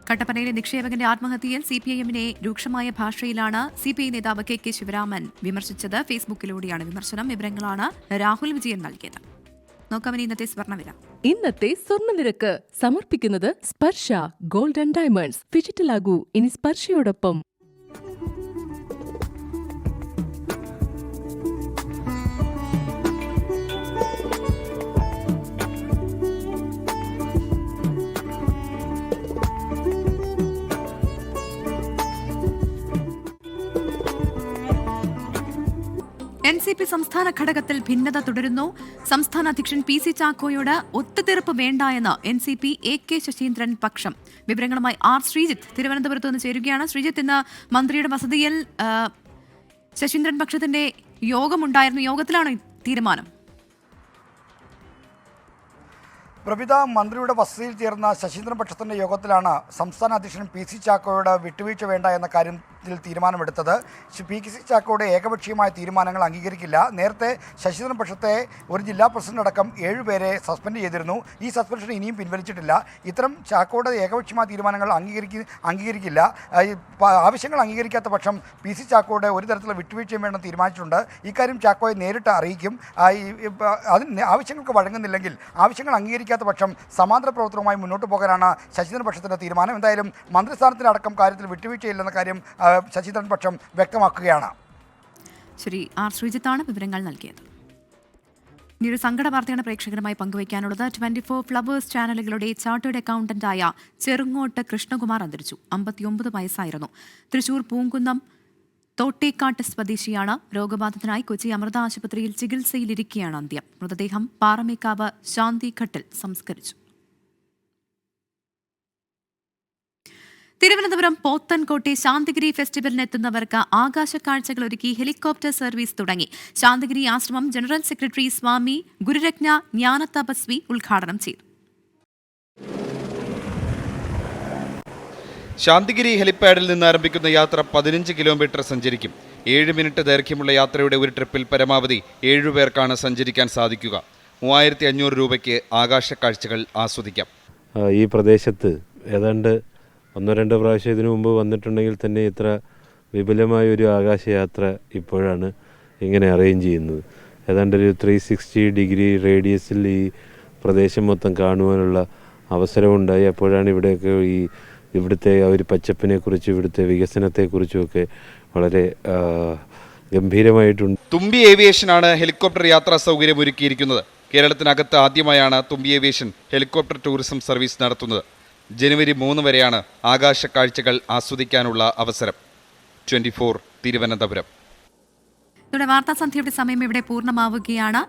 കട്ടപ്പനയിലെ നിക്ഷേപകന്റെ ആത്മഹത്യയിൽ സിപിഐഎമ്മിനെ രൂക്ഷമായ ഭാഷയിലാണ് സിപിഐ നേതാവ് കെ ശിവരാമൻ വിമർശിച്ചത്. ഫേസ്ബുക്കിലൂടെയാണ് വിമർശനം. വിവരങ്ങളാണ് രാഹുൽ വിജയൻ നൽകിയത്. നോക്കാം ഇന്നത്തെ സ്വർണ്ണവില. ഇന്നത്തെ സ്വർണ്ണനിരക്ക് സമർപ്പിക്കുന്നത് സ്പർശ ഗോൾഡ് ആൻഡ് ഡയമണ്ട്സ്. ഡിജിറ്റലാകൂ ഇനി സ്പർശയോടൊപ്പം. എൻസിപി സംസ്ഥാന ഘടകത്തിൽ ഭിന്നത തുടരുന്നു. സംസ്ഥാന അധ്യക്ഷൻ PC ചാക്കോയോട് ഒത്തുതീർപ്പ് വേണ്ട എന്ന് എൻസിപി AK ശശീന്ദ്രൻ പക്ഷം. വിവരങ്ങളുമായി ശ്രീജിത്ത് തിരുവനന്തപുരത്ത് നിന്ന് ചേരുകയാണ്. ശ്രീജിത്ത്, ഇന്ന് മന്ത്രിയുടെ വസതിയിൽ ശശീന്ദ്രൻ പക്ഷത്തിന്റെ യോഗമുണ്ടായിരുന്നു. യോഗത്തിലാണോ തീരുമാനം? പ്രവിധ, മന്ത്രിയുടെ വസതിയിൽ ചേർന്ന ശശീന്ദ്രൻ പക്ഷത്തിന്റെ യോഗത്തിലാണ് സംസ്ഥാന അധ്യക്ഷൻ PC ചാക്കോയോട് വിട്ടുവീഴ്ച വേണ്ട എന്ന കാര്യത്തിൽ തീരുമാനമെടുത്തത്. PC ചാക്കോയുടെ ഏകപക്ഷീയമായ തീരുമാനങ്ങൾ അംഗീകരിക്കില്ല. നേരത്തെ ശശീന്ദ്രൻ പക്ഷത്തെ ഒരു ജില്ലാ പ്രസിഡന്റ് അടക്കം 7 പേരെ സസ്പെൻഡ് ചെയ്തിരുന്നു. ഈ സസ്പെൻഷൻ ഇനിയും പിൻവലിച്ചിട്ടില്ല. ഇത്തരം ചാക്കോയുടെ ഏകപക്ഷീയമായ തീരുമാനങ്ങൾ അംഗീകരിക്കില്ല. ആവശ്യങ്ങൾ അംഗീകരിക്കാത്ത പക്ഷം PC ചാക്കോയുടെ ഒരു തരത്തിലുള്ള വിട്ടുവീഴ്ചയും വേണമെന്ന് തീരുമാനിച്ചിട്ടുണ്ട്. ഇക്കാര്യം ചാക്കോയെ നേരിട്ട് അറിയിക്കും. അതിന് ആവശ്യങ്ങൾക്ക് വഴങ്ങുന്നില്ലെങ്കിൽ, ആവശ്യങ്ങൾ അംഗീകരിക്കാത്ത പക്ഷം സമാന്തര പ്രവർത്തനവുമായി മുന്നോട്ട് പോകാനാണ് ശശീന്ദ്രൻ പക്ഷത്തിന്റെ തീരുമാനം. എന്തായാലും മന്ത്രിസ്ഥാനത്തിനടക്കം കാര്യത്തിൽ വിട്ടുവീഴ്ചയില്ലെന്ന കാര്യം ശശീന്ദ്രൻ പക്ഷം വ്യക്തമാക്കുകയാണ്. ശരി, ശ്രീജിത്താണ് വിവരങ്ങൾ നൽകിയത്. ഇനിയൊരു സങ്കട വാർത്തയാണ് പ്രേക്ഷകരുമായി പങ്കുവയ്ക്കാനുള്ളത്. 24 ഫ്ലവേഴ്സ് ചാനലുകളുടെ ചാർട്ടേഡ് അക്കൗണ്ടന്റായ ചെറുങ്ങോട്ട് കൃഷ്ണകുമാർ അന്തരിച്ചു. 59 വയസ്സായിരുന്നു. തൃശൂർ പൂങ്കുന്നം തോട്ടേക്കാട്ട് സ്വദേശിയാണ്. രോഗബാധിതനായി കൊച്ചി അമൃത ആശുപത്രിയിൽ ചികിത്സയിലിരിക്കെയാണ് അന്ത്യം. മൃതദേഹം പാറമേക്കാവ് ശാന്തിഘട്ടിൽ സംസ്കരിച്ചു. തിരുവനന്തപുരം പോത്തൻകോട്ടെ ശാന്തിഗിരി ഫെസ്റ്റിവലിന് എത്തുന്നവർക്ക് ആകാശക്കാഴ്ചകൾ ഒരുക്കി ഹെലികോപ്റ്റർ സർവീസ് തുടങ്ങി. ശാന്തിഗിരി ആശ്രമം ജനറൽ സെക്രട്ടറി സ്വാമി ഗുരുരത്ന ജ്ഞാനതപസ്വി ഉദ്ഘാടനം ചെയ്തു. ശാന്തിഗിരി ഹെലിപ്പാഡിൽ നിന്ന് ആരംഭിക്കുന്ന യാത്ര 15 കിലോമീറ്റർ സഞ്ചരിക്കും. 7 മിനിറ്റ് ദൈർഘ്യമുള്ള യാത്രയുടെ ഒരു ട്രിപ്പിൽ പരമാവധി 7 പേർക്കാണ് സഞ്ചരിക്കാൻ സാധിക്കുക. 3500 രൂപയ്ക്ക് ആകാശക്കാഴ്ചകൾ ആസ്വദിക്കാം. ഈ പ്രദേശത്ത് ഏതാണ്ട് 1-2 പ്രാവശ്യം ഇതിനു മുമ്പ് വന്നിട്ടുണ്ടെങ്കിൽ തന്നെ ഇത്ര വിപുലമായ ഒരു ആകാശയാത്ര ഇപ്പോഴാണ് ഇങ്ങനെ അറേഞ്ച് ചെയ്യുന്നത്. ഏതാണ്ട് ഒരു 360 ഡിഗ്രി റേഡിയസിൽ ഈ പ്രദേശം മൊത്തം കാണുവാനുള്ള അവസരമുണ്ടായി. അപ്പോഴാണ് ഇവിടെയൊക്കെ ഇവിടുത്തെ ഒരു പച്ചപ്പിനെക്കുറിച്ചും ഇവിടുത്തെ വികസനത്തെക്കുറിച്ചുമൊക്കെ വളരെ ഗംഭീരമായിട്ടുണ്ട്. തുമ്പി ഏവിയേഷനാണ് ഹെലികോപ്റ്റർ യാത്രാ സൗകര്യം ഒരുക്കിയിരിക്കുന്നത്. കേരളത്തിനകത്ത് ആദ്യമായാണ് തുമ്പി ഏവിയേഷൻ ഹെലികോപ്റ്റർ ടൂറിസം സർവീസ് നടത്തുന്നത്. ജനുവരി 3 വരെയാണ് ആകാശ കാഴ്ചകൾ ആസ്വദിക്കാനുള്ള അവസരം. 24 തിരുവനന്തപുരം. വാർത്താസന്ധ്യയുടെ സമയം ഇവിടെ പൂർണ്ണമാവുകയാണ്.